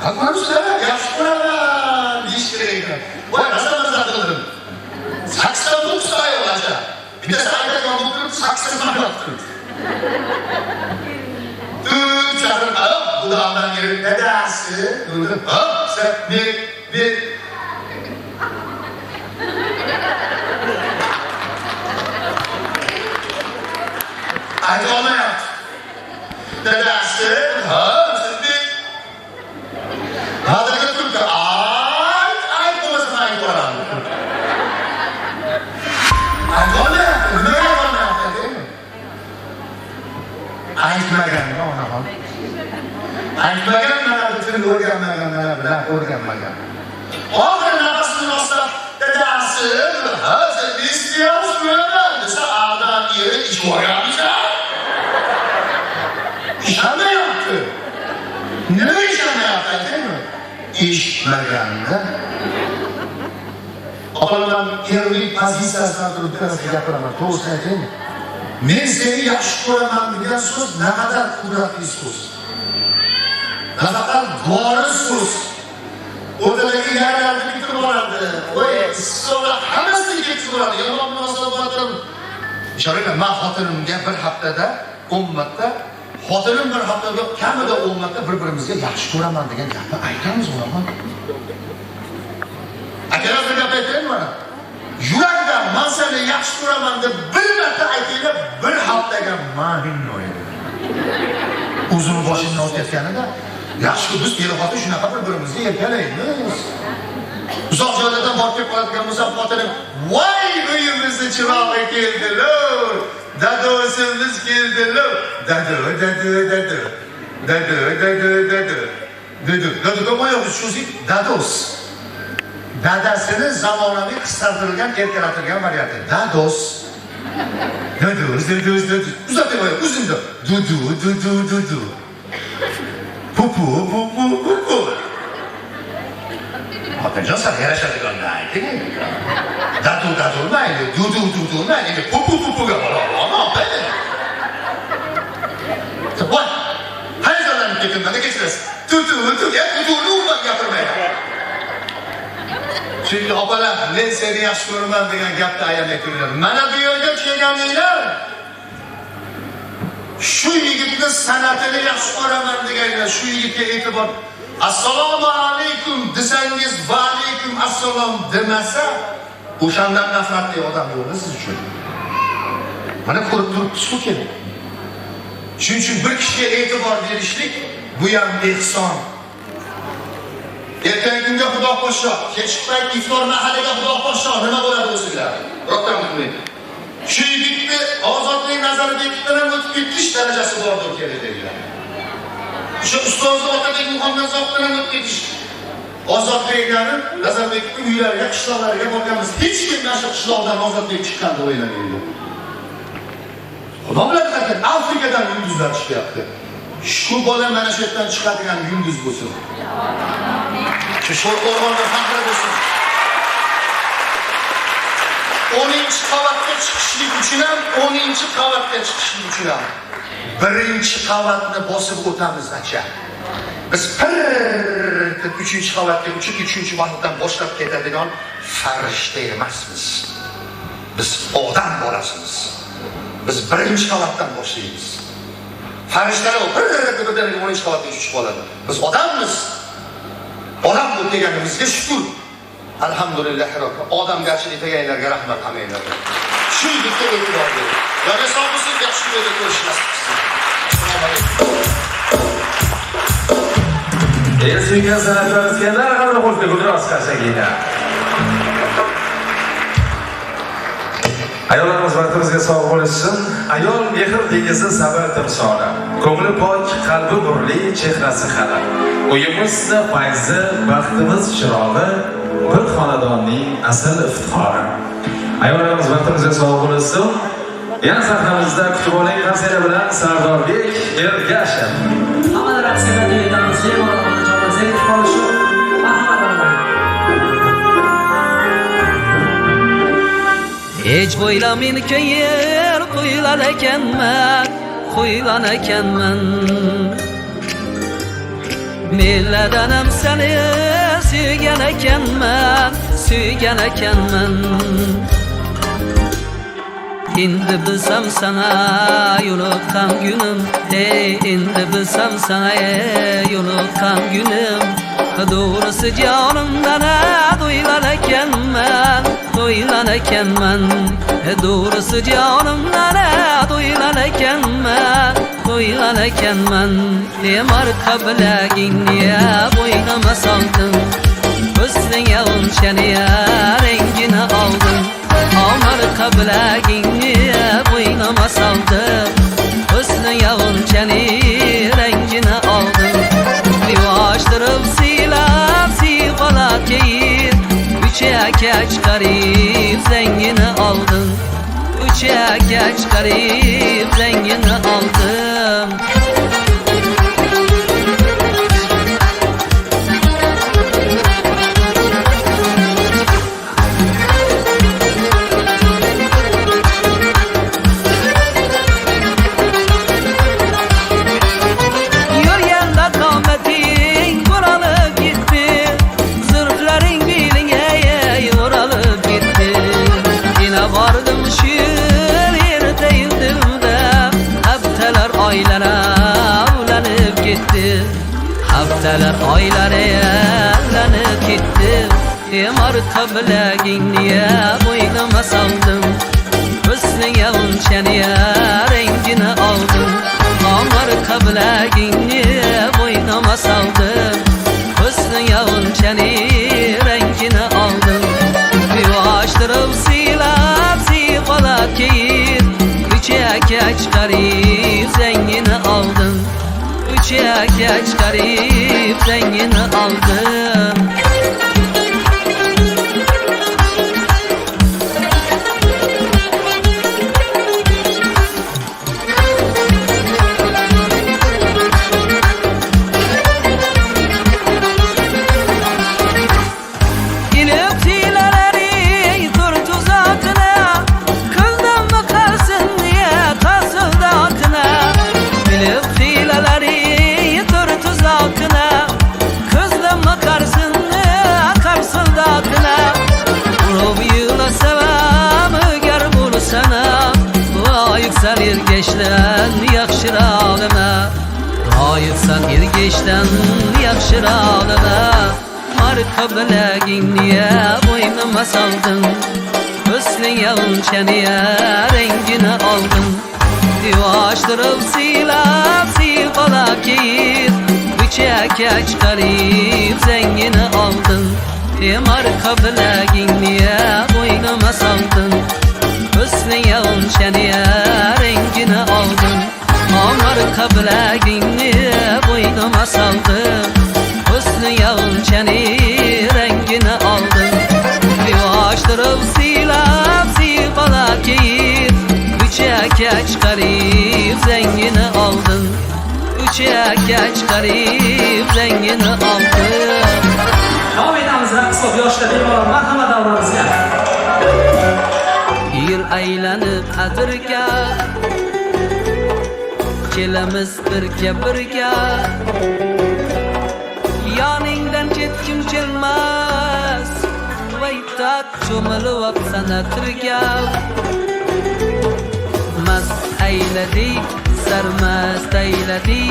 Speaker 1: qatnashsa yaxshi ko'raman deyish kerak ekan. Voy, maza qildim. 89 ta ayol acha. Bittasi aytgan bo'lib 80 ta qildi. Çarpın alıp kulağından gelip dedesi durdum. Hop sen bir Hadi ona yap. Dedesi hop sen bir Hadi götür ki ay babasına ay koran. Hadi ona yap. Ne ona yap değil mi? Aytmagan onaxon. Aytmagan mana butun o'rganmagan mana bilan o'rganmagan. Oxir nafasini olsa dadasi, hozir istiyapsizmi? Desa adam yeri ish ko'rganmiz-a? Ishlamayapti. Nima ishlamayapti aytaymi? Ishmaganda. Opalardan erlik pozitsiyasidan turib bittasi gapiraman, to'g'risini aytaymi? Men seni yaxshi ko'raman degan so'z naqadar qudratli so'z. Naqadar boriz so'z. O'rdagi yarlarni bitib boradi. Voy, so'ra hammasiga ketib boradi. Yomon munosabatlar. Ishoninglar, men xotinimga bir haftada ummatda xotinim bir haftada kamida ummatda bir-birimizga yaxshi ko'raman degan gapni aytamiz o'g'lon. Akalar bir gap aytaymi mana? Yurakdan men seni yaxshi ko'raman deb bir marta aytaylik, bir haftaga mahin o'ydi. Uzun boshimdan o'tayotganida yaxshi biz telefonda shunaqa bir-birimizga erkalaymiz. Uzoq joylardan borib qoladigan bo'lsa, xotinim, "Voy, uyimizga chirog'i keldilar. Dadosimiz keldilar. Dadu ko'mayoq shuzi dados. Dadasini zamonaviy qisqartirilgan, erkalatilgan varianti. Dados. Uzatmayman, uzunda. Dudu. Pupu. Xotinjon sen yarashadiganni ayting. Dadu mayli, dudu mayli, pupuga borolmayman. Voy, hayajonlanib ketdim, kechirasiz. Duduni urmab gapirmayman. Chunki opalar, men seni yaxshi ko'raman degan gapni ayamay turinglar. Mana bu yerga kelganinglar shu yigitni san'atini yaxshi ko'raman deganlar, shu yigitga e'tibor assalomu alaykum desangiz, va alaykum assalom demasa, o'shandan nafratli odam bo'ldi siz uchun. Mana ko'rib turibsiz-ku kerak. Shuning uchun bir kishiga e'tibor berishlik bu ham ehson. Ertangi kunga Xudo qo'shsa, kechki payt iftor mahaliga Xudo qo'shsa nima bo'ladi o'zingizlar? Ro'tdan kutmang. Shu yigitni Ozodbek Nazarbekdan o'tib ketish darajasi bordir kerak dedilar. Shu ustoz Otabek Muhammadzoq bilan o'tib ketish. Ozodbeklarni Nazarbekning uylariga, qishloqlariga borganmiz. Hech kim mana shu qishloqdan Ozodbek chiqqan deb o'ylamaydi. Xudo bilan ekan Afrikadan yulduzlar chiqyapti. Shu bola mana shu yerdan chiqadigan yulduz bo'lsin. Shu Sho'rqo'rg'onda faxr bo'lsin. 10-qavatga chiqishlik uchun ham, 10-qavatga chiqishlik uchun ham birinchi qavatni bosib o'tamiz acha. Biz 3-qavatga uchib, 3-qavatdan boshlab ketadigan farishta emasmiz. Biz odam bolasimiz. Biz birinchi qavatdan boshlaymiz. Farishtalar birdaniga 10-qavatga uchib qoladi. Biz odammiz. Odam bu deganimizga shukr. Alhamdulillah Robbi. Odamgarchilik deganlarga rahmat hammanglarga. Shu yigitga e'tibor bering. Yana sog' bo'lsin, yaxshi kunlarda ko'rishimiz. Assalomu alaykum.
Speaker 3: Suygan san'atlar iskanlar qadri qo'shni gulroz qashagina. Ayollarimiz vaqtimizga sog' bo'lishsin. Ayol mehr dengizi sabr timsoli. Ko'ngli pok, qalbi nurli, chehrasi xalaq. Uyimizda fayzi, baxtimiz chirog'i, bir xonadonning asl iftixori. Ayollarimiz vaqtimizga sog' bo'lishsin. Yana sahnamizda kutib oling konseri bilan Sardorbek Ergashev.
Speaker 6: Hammalar aksiyada deyilamiz, Zemor onajonim, Zeynep Polishov, marhamat.
Speaker 5: Hech o'ylamin ko'ngil qo'ylar ekanman, qo'ygan ekanman. Melladanam seni suygan ekanman, suygan ekanman. Endi bilsam sana yo'liqqan gunim, hey endi bilsam sana yo'liqqan gunim. Doğrusu canımdan duyulan ekanman, duyulan ekanman. Doğrusu canımdan duyulan ekanman, duyulan ekanman. Marka bilagingni bo'ynama soldin, husniga unchaniya rangini oldin. Marka bilagingni bo'ynama soldin, husniga unchaniya rangini oldin. Yuvashtirib siylab siyqalab keyib, uchakka chiqarib zangini oldin, uchakka chiqarib zangini oldim. Haftalar oylar aylanib ketdi. Marka bilagingni bo'ynama soldim, husniga unchaniya rangini oldim. Marka bilagingni bo'ynama soldim, husniga unchaniya rangini oldim. Yuvashtirib siylab siyqalab keyib, uchakka chiqarib zangini oldim, uchakka chiqarib zangini oldim. Sen ergeçten yakşıralına, ayıpsan ergeçten yakşıralına. Marka bilagingni bo'ynama soldin, husniga unchaniya rangini oldim. Yuvashtirib siylab siyqalab keyib, uchakka chiqarib zangini oldim. Marka bilagingni bo'ynama soldin, husniga unchaniya rangini oldim. Marka bilagingni bo'ynama soldim, husniga unchaniya rangini oldim. Yuvashtirib siylab siyqalab keyib, uchakka chiqarib zangini oldim, uchakka chiqarib zangini oldim.
Speaker 6: Davom etamiz raqs qilib yoshlar bemalol marhamat davramizga.
Speaker 5: Yil aylanib adirga, kelamiz birga birga. Yoningdan ketkim kelmas, vaytat cho'milib sanatirga. Mast ayladi, sarmast ayladi,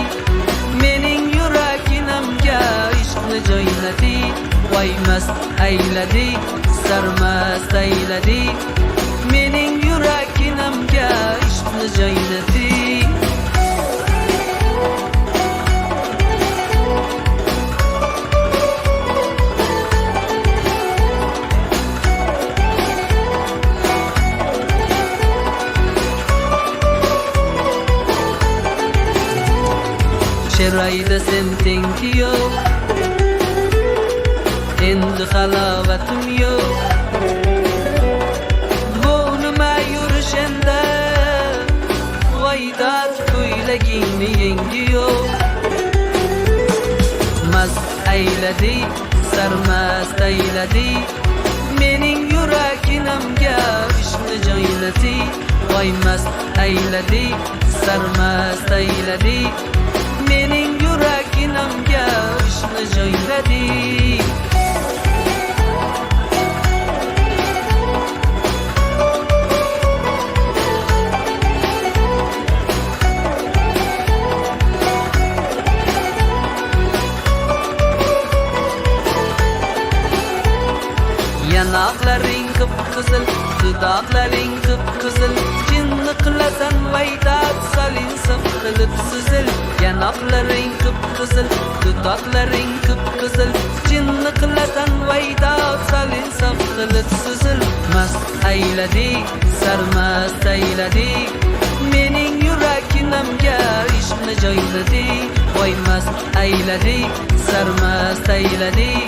Speaker 5: mening yuraginimga ishqni joyladi. Voy mast ayladi, sarmast ayladi, mening yuraginimga ishqni joyladi. Şerayda sen tengi yok, endi halavatim yok. Bu nima yurishanda, vaydat ko'ylagingni yengi yok. Mast ayladi, sarmast ayladi, mening yuraginimga ishqni ishni joyladik, voymas ayladik, sarmast ayladik. Mening yuraginamga ishni joyladik. Yanaqlaring qip-qizil, dudoqlaring qip-qizil, jinni qilasan vaydat solinsin qilib sizil. Yanaqlaring qip-qizil, dudoqlaring qip-qizil, jinni qilasan vaydat solinsin qilib sizil. Mast ayladik, sarmast ayladik, mening yuraginamga ishni joyladik. Voy mast ayladik, sarmast ayladik,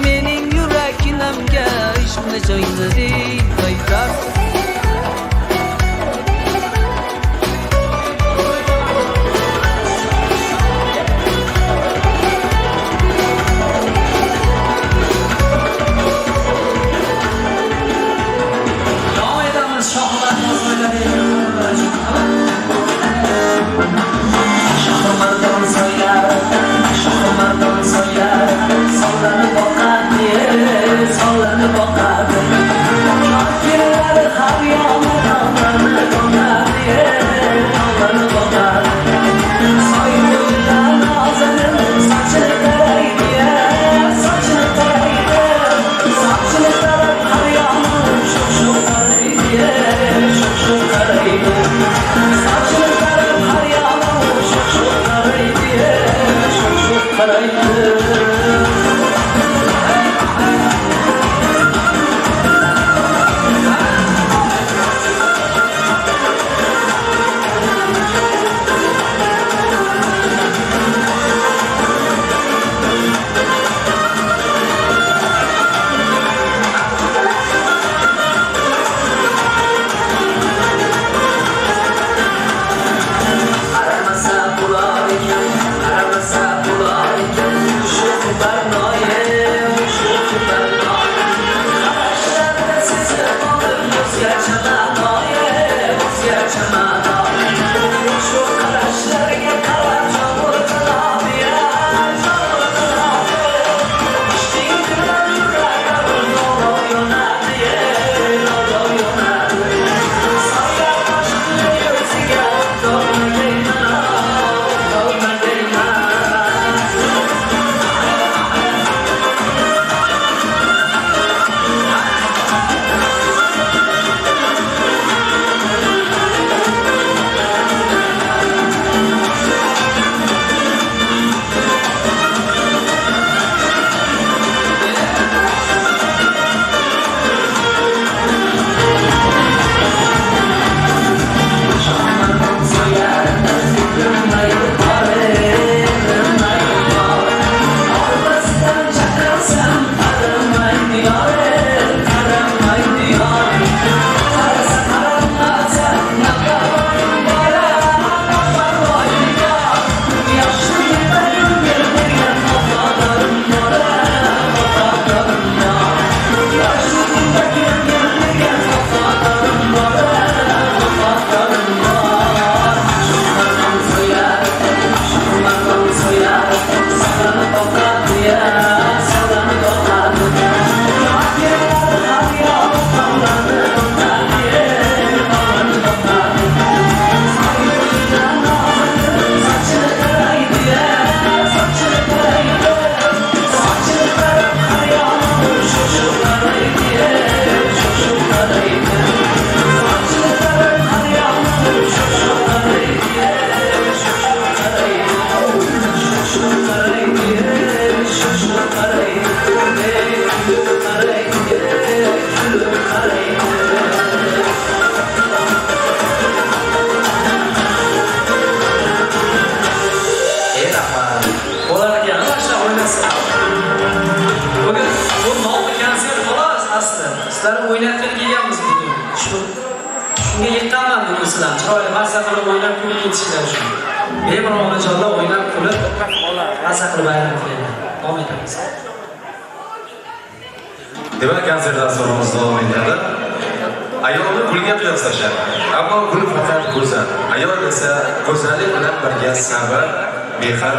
Speaker 5: mening yuraginamga ishni joyladik. Vaydat
Speaker 6: Shunga yiqqanman buni sizlar. Chiroyli mazza qilib o'ynab kulib ketishinglar uchun. Bemalol onajonlar o'ynab kulib mazza qilib bayram qilinglar. Davom etamiz.
Speaker 3: Demak, konsert dasturimiz davom etadi. ayolni gulga qiyoslashadi. Ammo gul faqat go'zal. Ayol esa go'zallik bilan birga sabr, mehr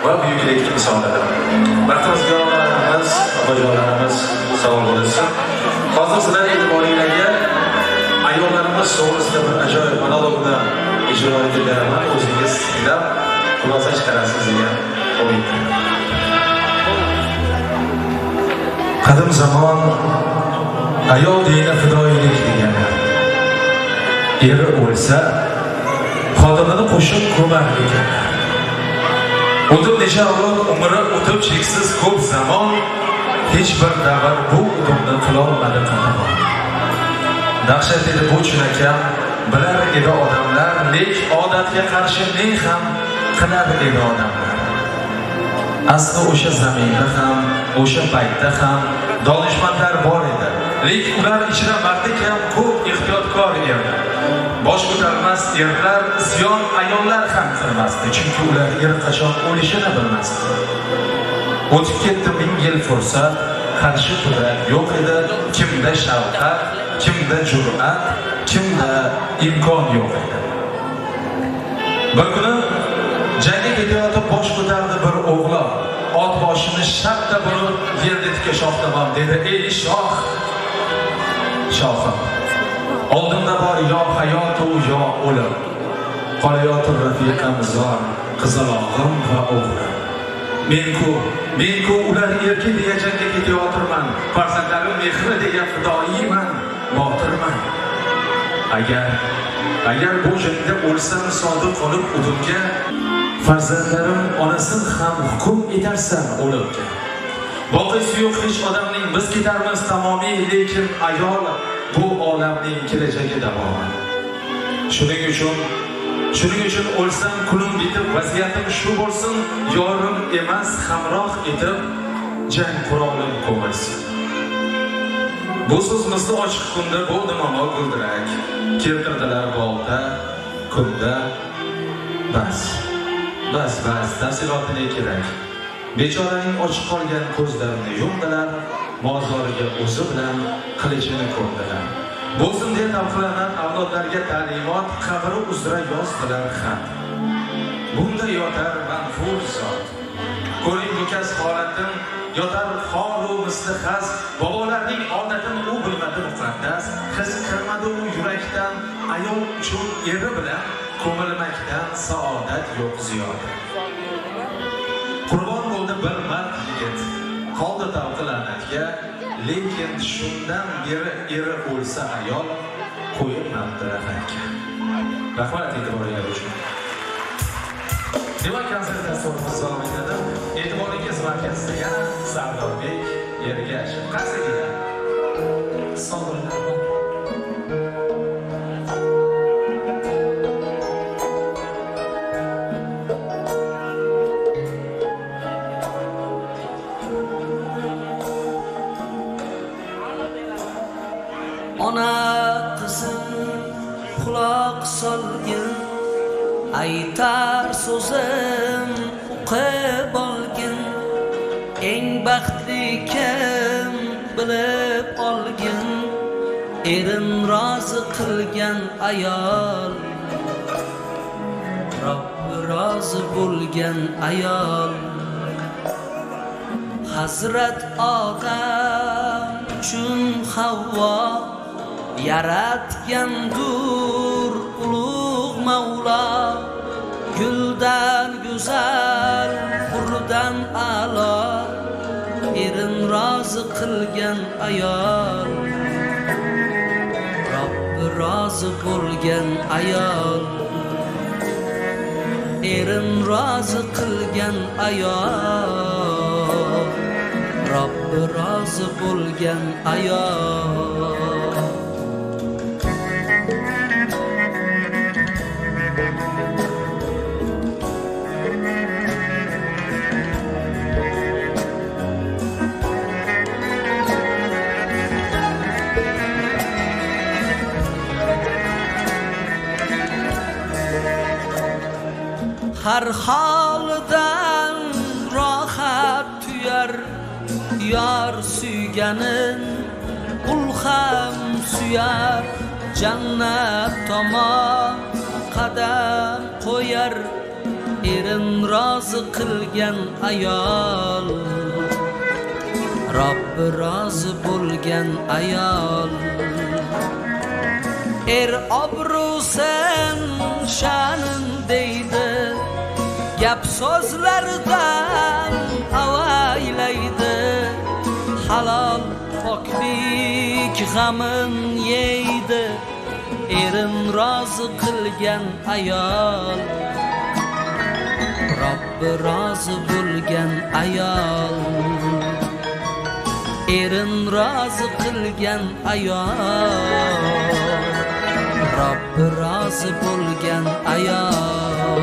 Speaker 3: va buyuklikni misolidir. Baxtimizga onajonlarimiz sog' bo'lsin. Hozir sizlar e'tiboringizga ayollarimiz to'g'risida bir ajoyib monologni ijro etganman. O'zingiz tinglab xulosa chiqarasiz degan umidda. Qadim zamon ayol dini fidoyilik degani. Eri o'lsa, xotinini qo'shib ko'mar ekan. O'tib necha avlod umri o'tib cheksiz ko'p zamon, hech bir davr bu udumni qilolmadi qadam. Dahshat edi bu chinakam, bilar edi odamlar, lek odatga qarshi ne ham qilar edi odamlar. Asli o'sha zaminda ham, o'sha paytda ham donishmandlar bor edi. Lek ular ichra mardi kam ko'p ehtiyotkor edi. Bosh ko'tarmas erlar, isyon ayollar ham qilmasdi, chunki ular er qachon o'lishini bilmasdi. O'tib ketdi 1000 yil fursat, qarshi turib yo'q edi, kimda shafqat, kimda jur'at, kimda imkon yo'q edi. Bir kuni jangga ketayotib bosh ko'tardi bir o'g'lon. Ot boshini shartta burib yerga tikka shoxtamam dedi. Ey shoh, shohim. Oldimda bor yo hayot u yo o'lim. Qolayotir rafiqam zor, qizalog'im va o'g'lim. Men-ku ular erki deya jangga ketayotirman. Farzandlarim mehri deya fidoyman, botirman. Agar bu jangda o'lsam sodiq qolib udumga, farzandlarim onasin ham hukm etarsan o'limga. Boqisi yo'q hech odamning biz ketarmiz tamomiy, lekin ayol bu olamning kelajagi davomi. Shuning uchun o'lsam kunim bitib, vaziyatim shu bo'lsin, yorim emas hamroh etib jang qurolin ko'milsin. Bu so'zimizni ochiq kunda bo'ldi momo guldirak, keltirdilar bolta kunda. Bas, tafsilotini kerak. Bechoraning ochiq qolgan ko'zlarini yumdilar, mozoriga o'zi bilan qilichini ko'rdilar. Bo'lsin deb tavqilanan avlodlarga ta'limot, qabri uzra yozdilar xat. Bunda yotar manfur zot. Ko'ring bu kas holatim, yotar xoru misli xas. Bobolarning odatini u bilmadi muqaddas. His kirmadi u yurakdan, ayol uchun eri bilan ko'milmakdan saodat yo'q ziyoda. Qurbon bo'ldi bir mard yigit, qoldi tavqilanatga, lekin shundan beri eri o'lsa ayol qo'yilmabdi rahatga. Rahmat e'tiboringiz uchun. Demak, konsert dasturimiz davom etadi. E'tiboringiz markazida yana Sardorbek Ergashev. Qaysi keladi? Sog'liqlar.
Speaker 5: Ona qizim quloq solgin, aytar so'zim o'qib olgin. Eng baxtli kim bilib olgin, erin rozi qilgan ayol, Robbi rozi bo'lgan ayol. Hazrat Odam uchun Havvo yaratgandur ulug' Mavlo. Guldan go'zal, hurdan a'lo, erin rozi qilgan ayol, Robbi rozi bo'lgan ayol. Erin rozi qilgan ayol, Robbi rozi bo'lgan ayol. Har holidan rohat tuyar yor suyganin, ul ham suyar jannat tomon qadam qo'yar erin rozi qilgan ayol Robbi rozi bo'lgan ayol obro'sin sha'nin deydi gap so'zlardan avaylaydi halol poklik g'amin yeydi erin rozi qilgan ayol Robbi rozi bo'lgan ayol erin rozi qilgan ayol Robbi rozi bo'lgan ayol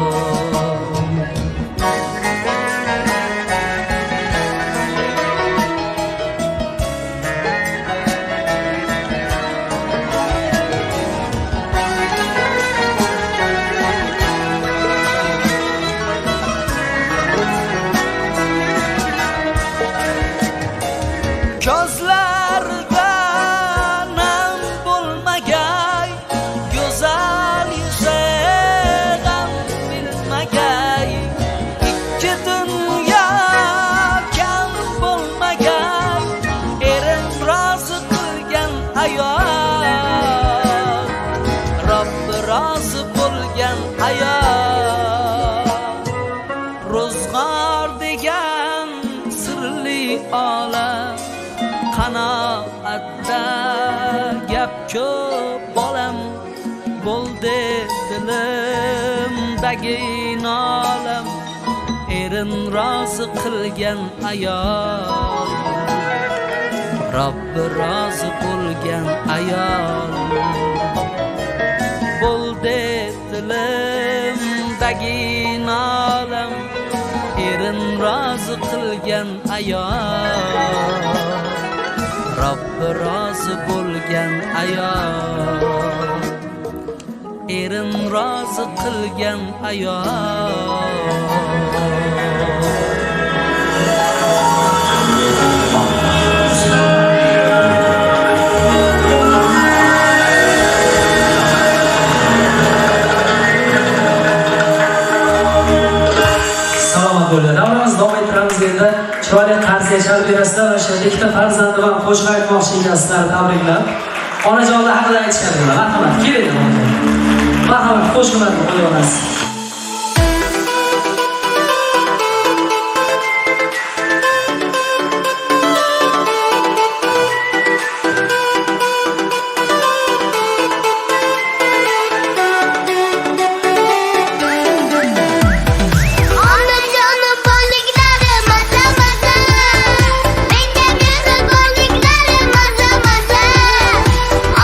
Speaker 5: Ko'zlarida nam bo'lmagay go'zal yuzi g'am bilmagay ikki dunyo kam bo'lmagay erin rozi qilgan ayol Robbi rozi bo'lgan ayol ro'zg'or degan sirli olam qanoatda gap ko'p bolam bo'ldi dilimdagi nolam erin rozi qilgan ayol Robbi rozi bo'lgan ayol bo'ldi dilimdagi nolam erin rozi qilgan ayol Robbi rozi bo'lgan ayol erin rozi qilgan ayol
Speaker 6: Davramiz davom ettiramiz endi. Chiroyli qarziya chalib berasizlar va o'sha ikkita farzandi bilan qo'shiq aytmoqchi ekanlar, tabriklar. Onajonlar haqida aytishadilar. Marhamat, keling. Marhamat, qo'shiqlarni qo'ya olasiz.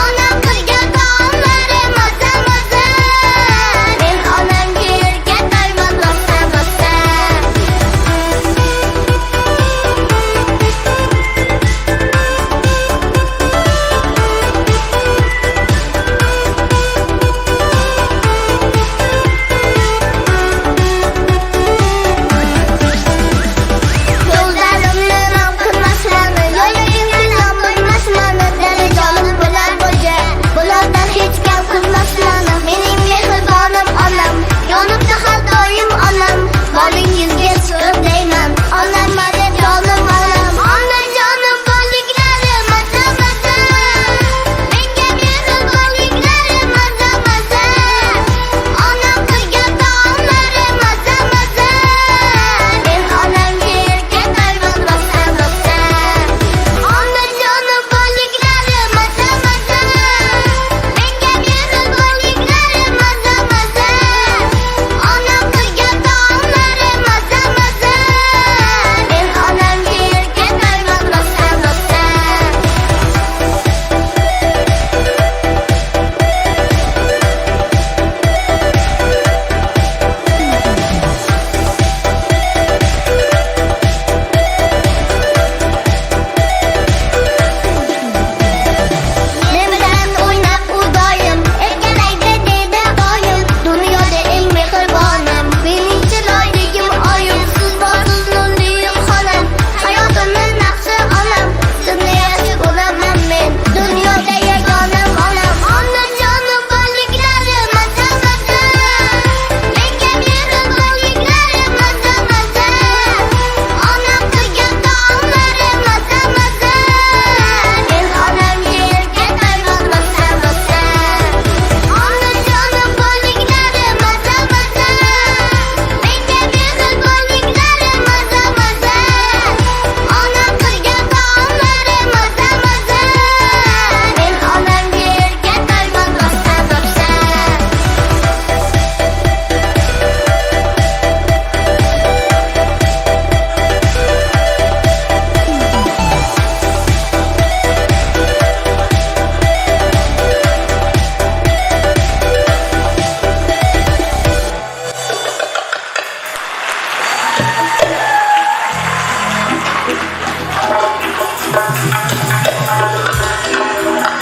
Speaker 8: Onam qilgan taomlari maza maza. Men onam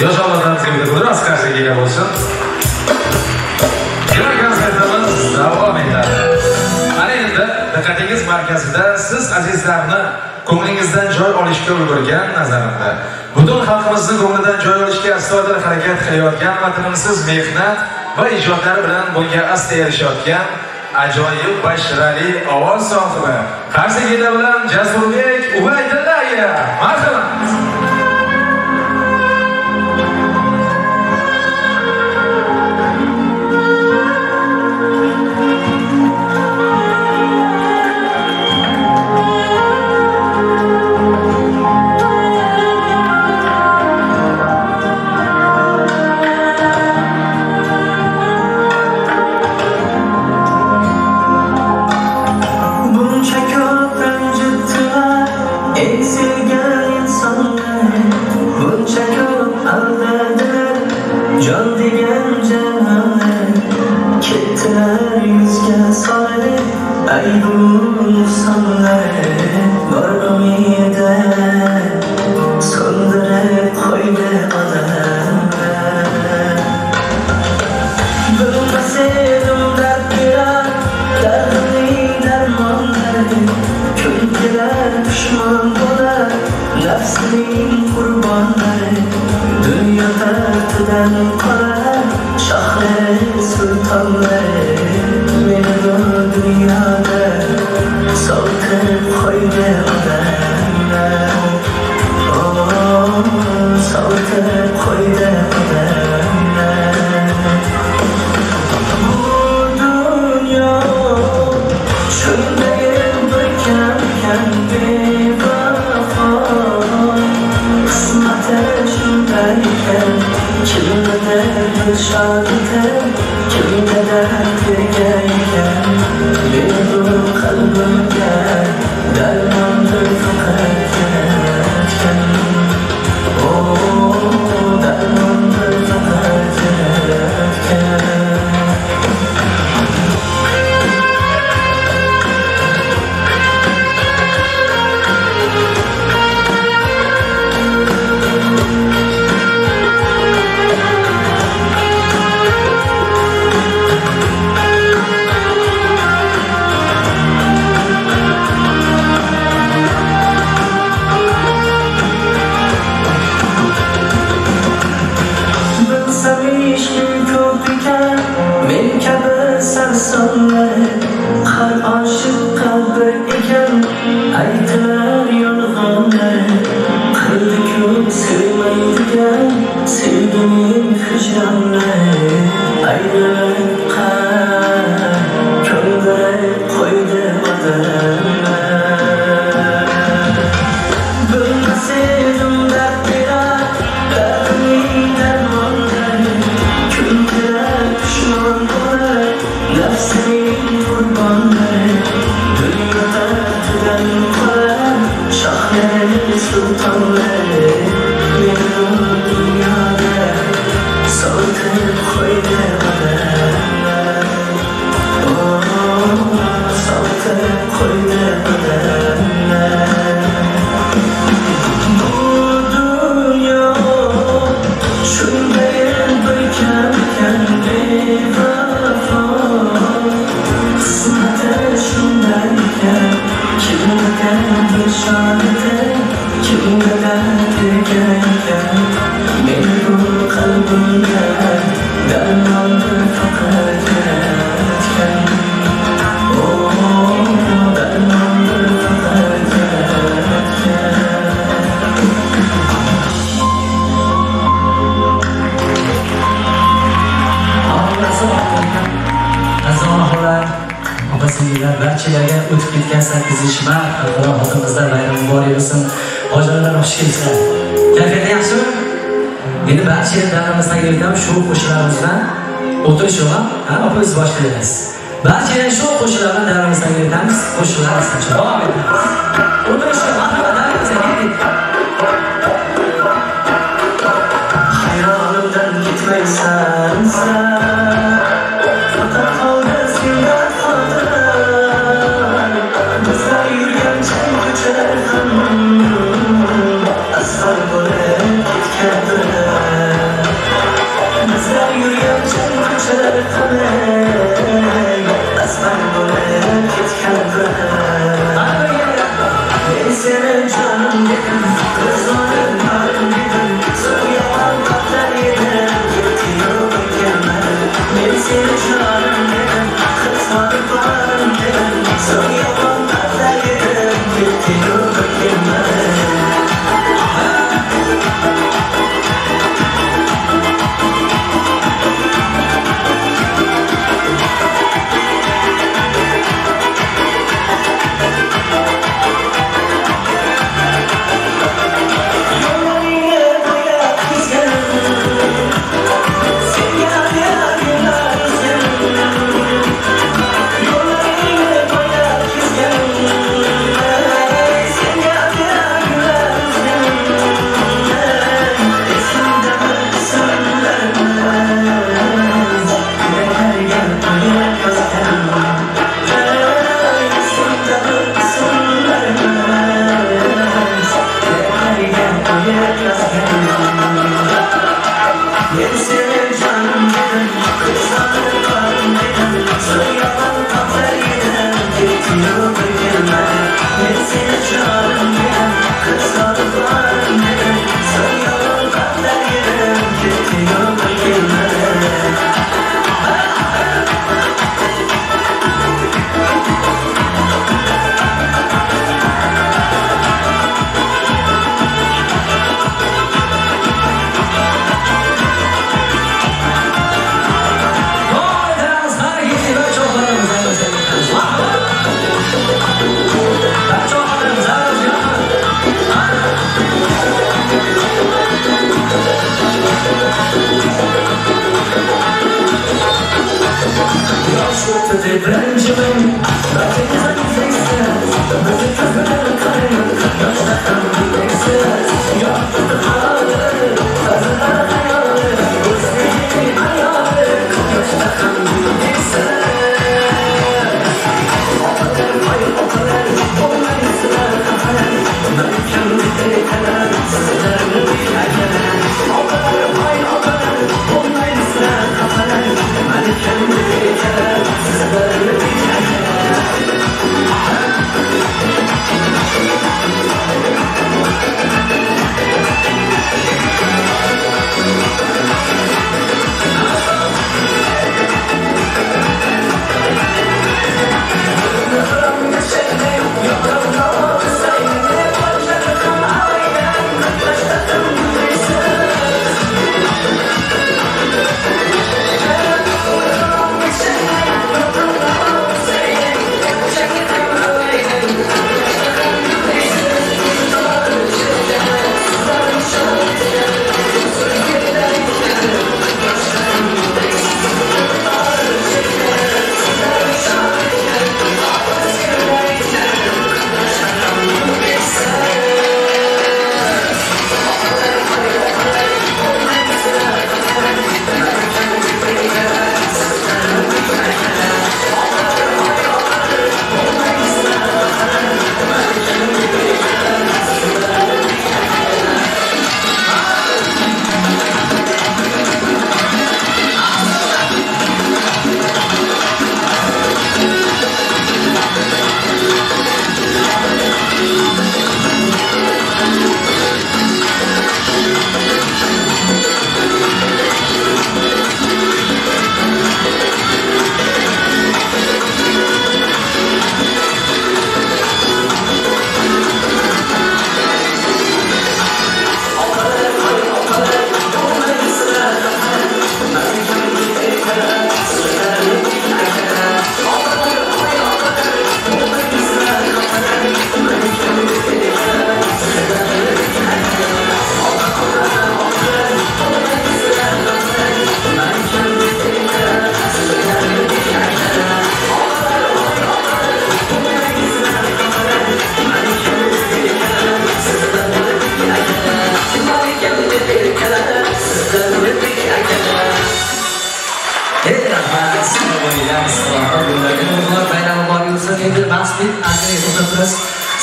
Speaker 3: Yosh avlodlarimizga biroz qarshiga ega bo'lsin. Demak, konsertimiz davom etadi. Ana endi diqqatingiz markazida siz azizlarni ko'nglingizdan joy olishga ulgurgan nazarimda butun xalqimizning ko'nglidan joy olishga astoydil harakat qilayotgan va tinimsiz mehnat va ijodlari bilan bunga asta erishayotgan ajoyib bashrali ovoz sohibi Qarsakida bilan Jasurbek Ubaydullayev. Marhamat.
Speaker 6: Barchalarga o'tib ketgan 8-mart xalqaro xotin-qizlar bayrami muborak bo'lsin. Hojilar xush kelibsizlar. Kayfiyat yaxshimi? Endi barchaga davrimizdagi aytam shu qo'shiqlarimizdan o'tirish yo'q, opamiz boshlaymiz. Barchaga shu qo'shiqlardan davrimizdagi aytamiz, qo'shiqlarimizni davom etamiz. O'tirish hayronimdan ketmaysan sen. Faqat qoldi sendan asfar bo'lib ketgan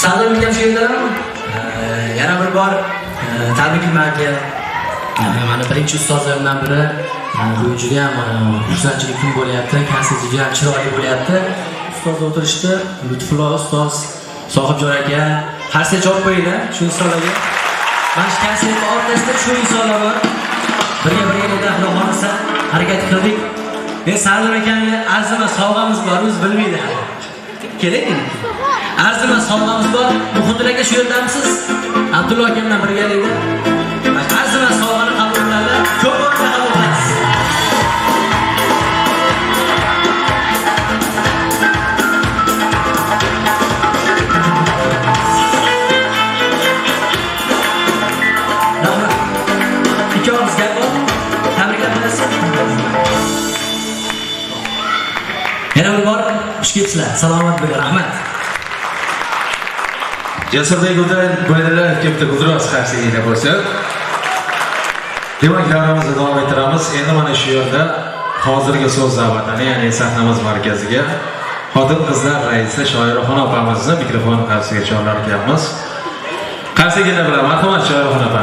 Speaker 6: Salom she'rlarim yana bir bor tabriklarga mana birinchi ustozlarimdan biri bu juda ham xursandchilik kun bo'lyapti, konsert juda ham chiroyli bo'lyapti. Ustoz o'tirishdi, Lutfullo ustoz, Sohibjon aka, qarsa javob qo'yinglar shu insonlarga. Mana shu konsertning orqasida shu insonlar bor. Birga-birga Xudo xolisa harakat qildik. Sardor akamga arzimas sovg'amiz bor, o'zi bilmaydi. Keling. Arzimas sovg'amiz bor. Muxdir aka shu yerdamisiz? Abdulla akamdan birgalikda. Arzimas sovg'ani qabul qilinglar. Ko'p o'rta qabul qilasiz. Ikkovimiz gap bor. Tabriklaymiz. Yana bir bor xush kelibsizlar. Salomat bo'ling. Rahmat.
Speaker 3: Jasurbek bo'ynilar katta Gudros qarshiligiga bo'lsa. Demak, davramizni davom ettiramiz. Endi mana shu yerda hozirgi so'z navbatini, ya'ni sahnamiz markaziga Xotin-qizlar raisi Shoiraxon opamizni mikrofon qarshisiga chorlar ekanmiz. Qarshigina bilan marhamat Shoiraxon opa.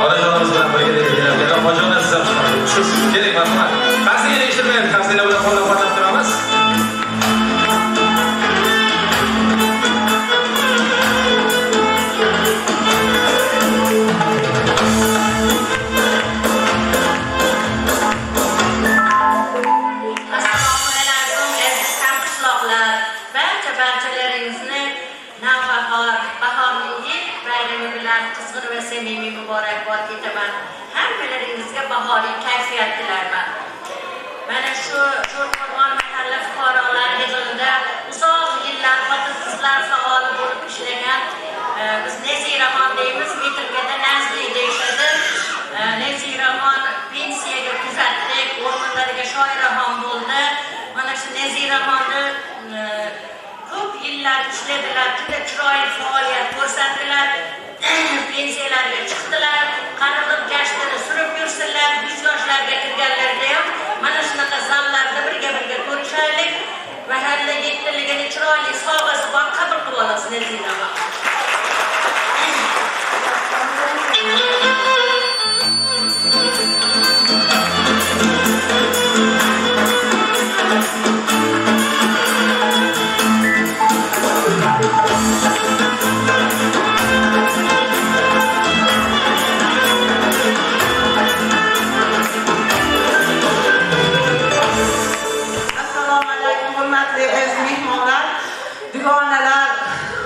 Speaker 3: Onajonimiz bilan birga kelgan hojonlar siz ham keling marhamat. Qarshigina Sizlar bilan qo'llab-quvvatlab turamiz.
Speaker 8: Samimiy muborakbod etaman. Hammalaringizga bahoriy kayfiyat tilayman. Mana shu Sho'rqo'rg'on mahalla fuqarolar yig'inida uzoq yillar xotin-qizlar faol bo'lib ishlagan biz Neziraxon deymiz, metrgada Nazli deyishadi. Neziraxon pensiyaga kuzatdik, o'rmonlariga shoiraxon bo'ldi. Mana shu Neziraxonni ko'p yillar ishladilar, juda chiroyli faoliyat ko'rsatdilar. Pensiyalarga chiqdilar, qarilib gashtini surib yursinlar, 100 yoshlarga kirganlarda ham mana shunaqa zallarda birga ko'rishaylik. Mahalla yettiligini chiroyli sovg'asi bor qabul qilib olasiz Neziraxon.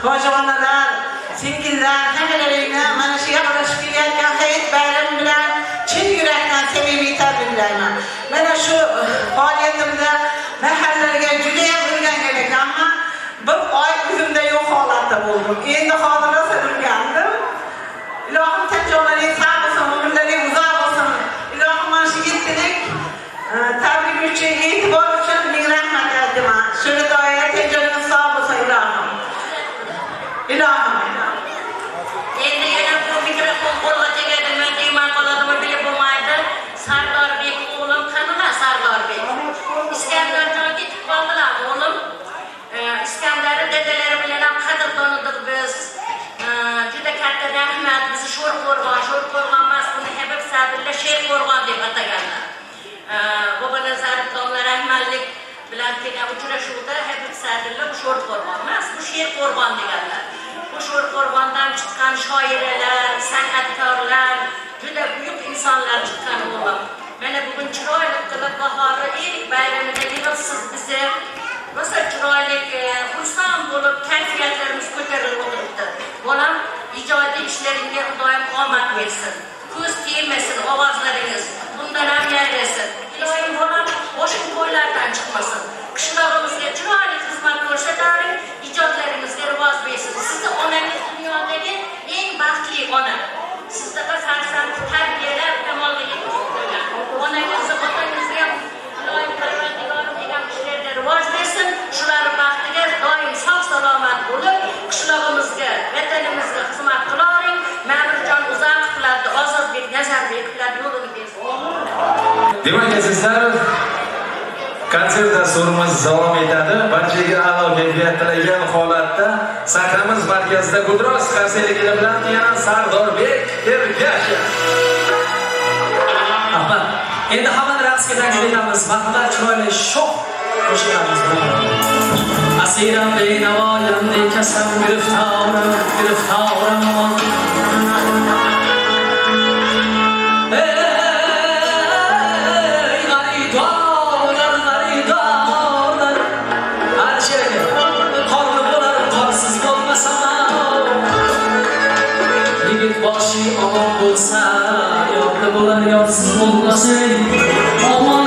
Speaker 9: Hocalar, singillar, hammalaringni mana shu yaqinlashib kelayotgan hayit bayrami bilan chin yurakdan samimiy tabriklayman. Mana shu faoliyatimda mahallaga juda ham o'rgangan ekanman. Bir oy o'zimda yo'q holatda bo'ldim. Endi hozir rosa o'rgandim. Ilohim tajollaring sog' bo'lsin, umrlaring uzoq bo'lsin. Ilohim mana shu yettilik tabrik uchun, e'tibor uchun ming rahmat aytaman. Shuni doira tajollaring sog' bo'lsin ilohim. İlahım.
Speaker 8: Endi yana bu mikrofon qo'lga tegadi, men deyman qoladimi bilib bo'lmaydi. Sardorbek o'g'lim qanaqa Sardorbek? Iskandarjon ketib qoldilar o'g'lim. Iskandarni dedalari bilan ham qadrdon edik biz. Juda katta rahmat. Bizni Sho'rqo'rg'on emas, buni Habib Sadirlar Sherqo'rg'on deb ataganlar. Bobolazarov domla rahmatlik bilan kelgan uchrashuvda Habib Sadirlar bu Sho'rqo'rg'on emas, bu Sherqo'rg'on deganlar. Bu Sho'rqo'rg'ondan chiqqan shoirlar, san'atkorlar, juda buyuk insonlar chiqqan o'g'lim. Mana bugun chiroyli qilib bahori ilk bayramida yig'ilsiz bizni rosa chiroyli xursand bo'lib kayfiyatlarimiz ko'tarilib o'tiribdi. Bolam ijodiy ishlaringga Xudoyim omad bersin. Ko'z tegmasin ovozlaringiz. Bundan ham yayrasin. Ilohim bolam boshqa qo'ylardan chiqmasin. Qishlog'imizga chiroyli xizmat ko'rsataring, ijodlaringizga rivoj bersin. Sizni onangiz dunyodagi eng baxtli ona. Sizga farzand tarbiyalab kamolga yetkazgan. Onangizni, otangizga ham Ilohim Parvardigorim degan ishlarda rivoj bersin. Shularning baxtiga doim sog' salomat bo'lib, qishlog'imizga, vatanimizga xizmat qilaring. Ma'murjon Uzoqovlarni, Ozodbek Nazarbeklar yo'lini bersin.
Speaker 3: Demak, azizlar, konsert dasturimiz davom etadi. Barchaga a'lo kayfiyat tilagan holatda sahnamiz markazida Gudros qarshiligida bilan yana Sardorbek Ergashev.
Speaker 6: Ahmad, endi hammani raqsga taklif etamiz. Vaqtlar chiroyli shoh qo'shiqlarimiz bilan. Asiram beynavoyam nekasam giriftoram boshi omon bo'lsa, yodda bo'lar, yodsiz bo'lmasa, omon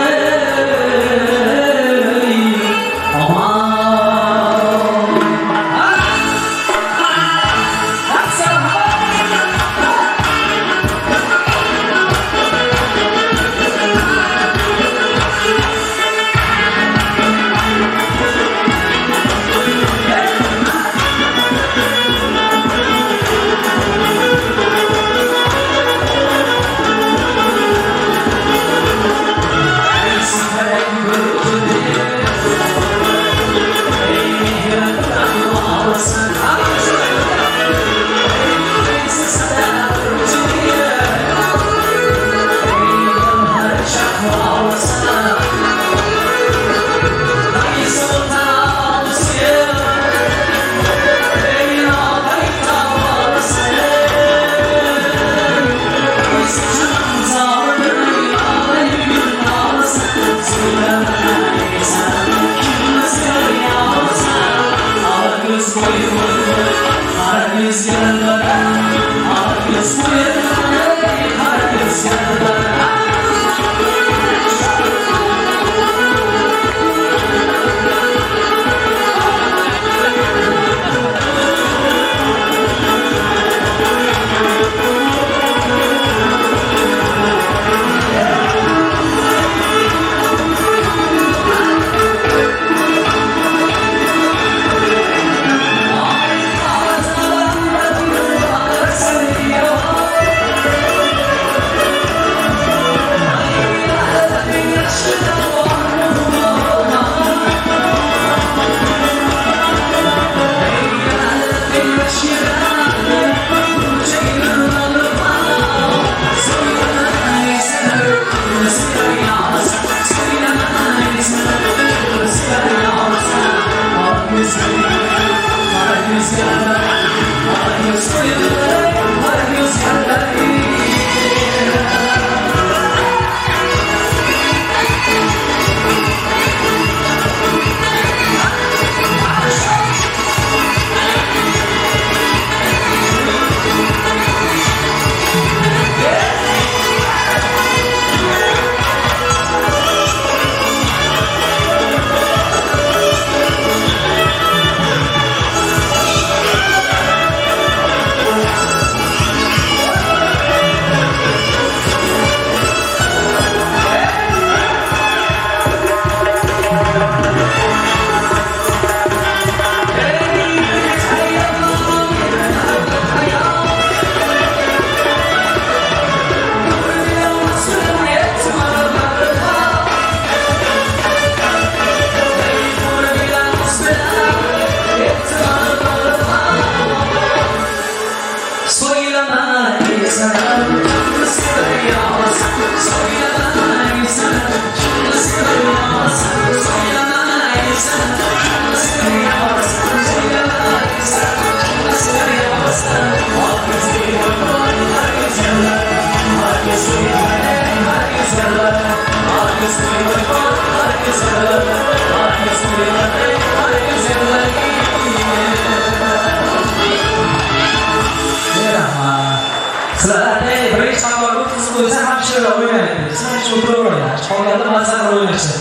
Speaker 6: olganda mazza qilib o'ynashdi.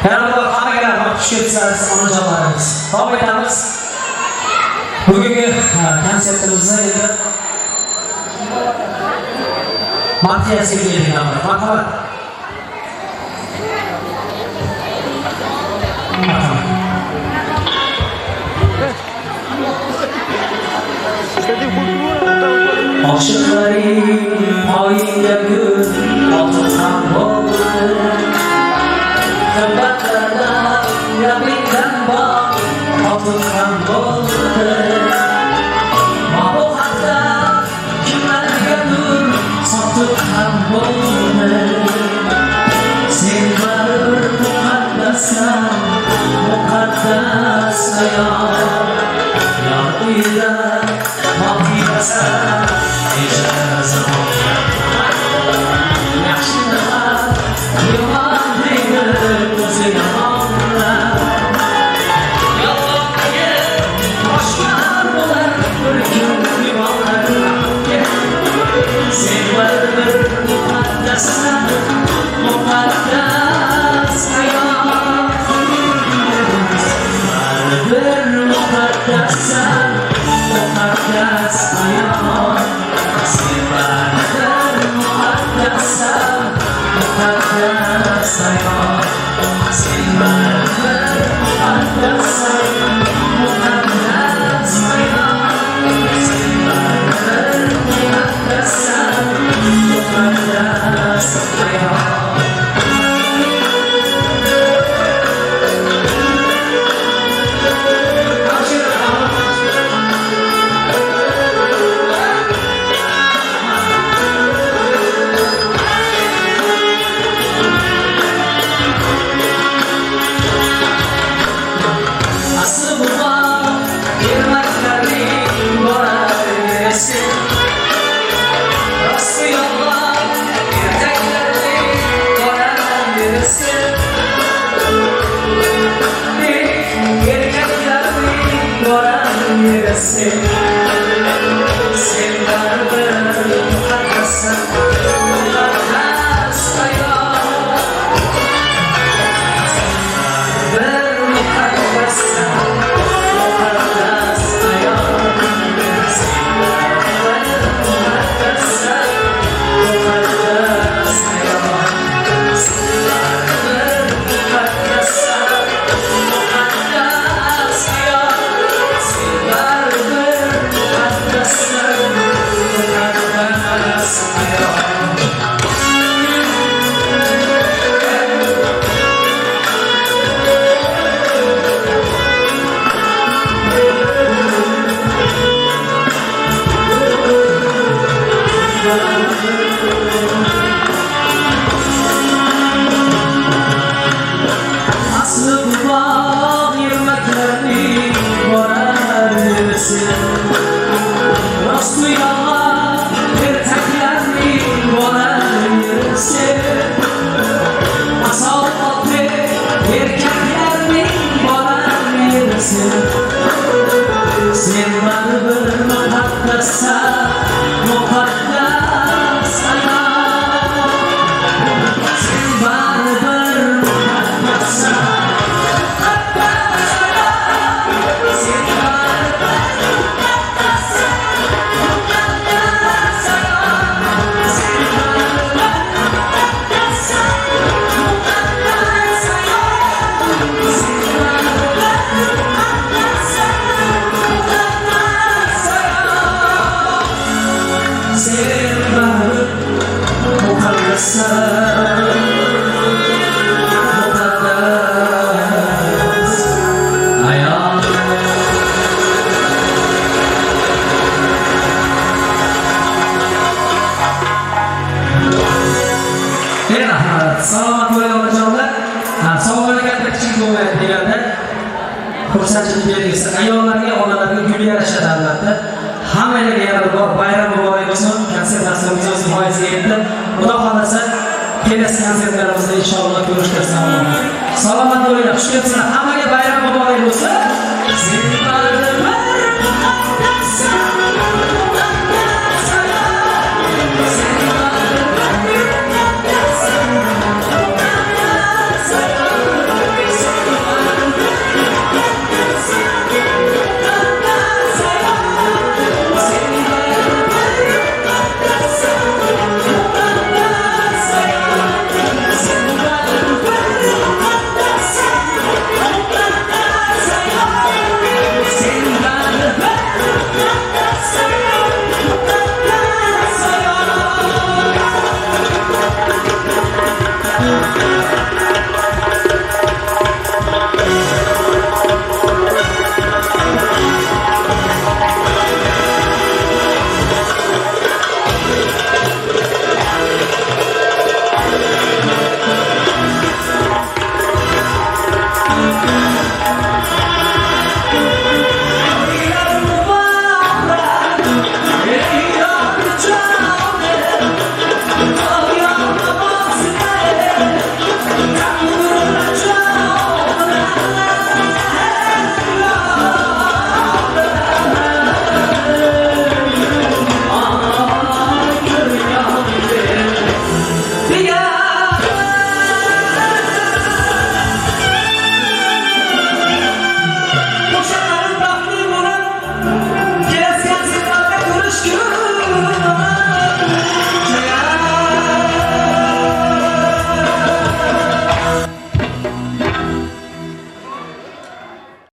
Speaker 6: Yana bir hammaga rahmat, xush kelibsiz onajonlarimiz. Davom etamiz. Bugungi konsertimizda endi Mattiya Sergeyev marhamat. Aşıkların ayında gül altından oldu. Tembaklarda yabinden bak altından oldu. Mabu hatta kimlerge dur sattıktan oldu. Sen varır mukaddesan mukaddes hayal. Yarıyla mahviyesen xursandchilik belgisi ayollarga, onalarga gul yarashadi albatta. Hammaga yana bir bayram muborak bo'lsin. Konsert dasturimiz o'z nihoyasiga yetdi. Xudo xolasa kelasi konsertlarimizda inshaalloh ko'rishga salomat bo'linglar. Xush kelibsizlar.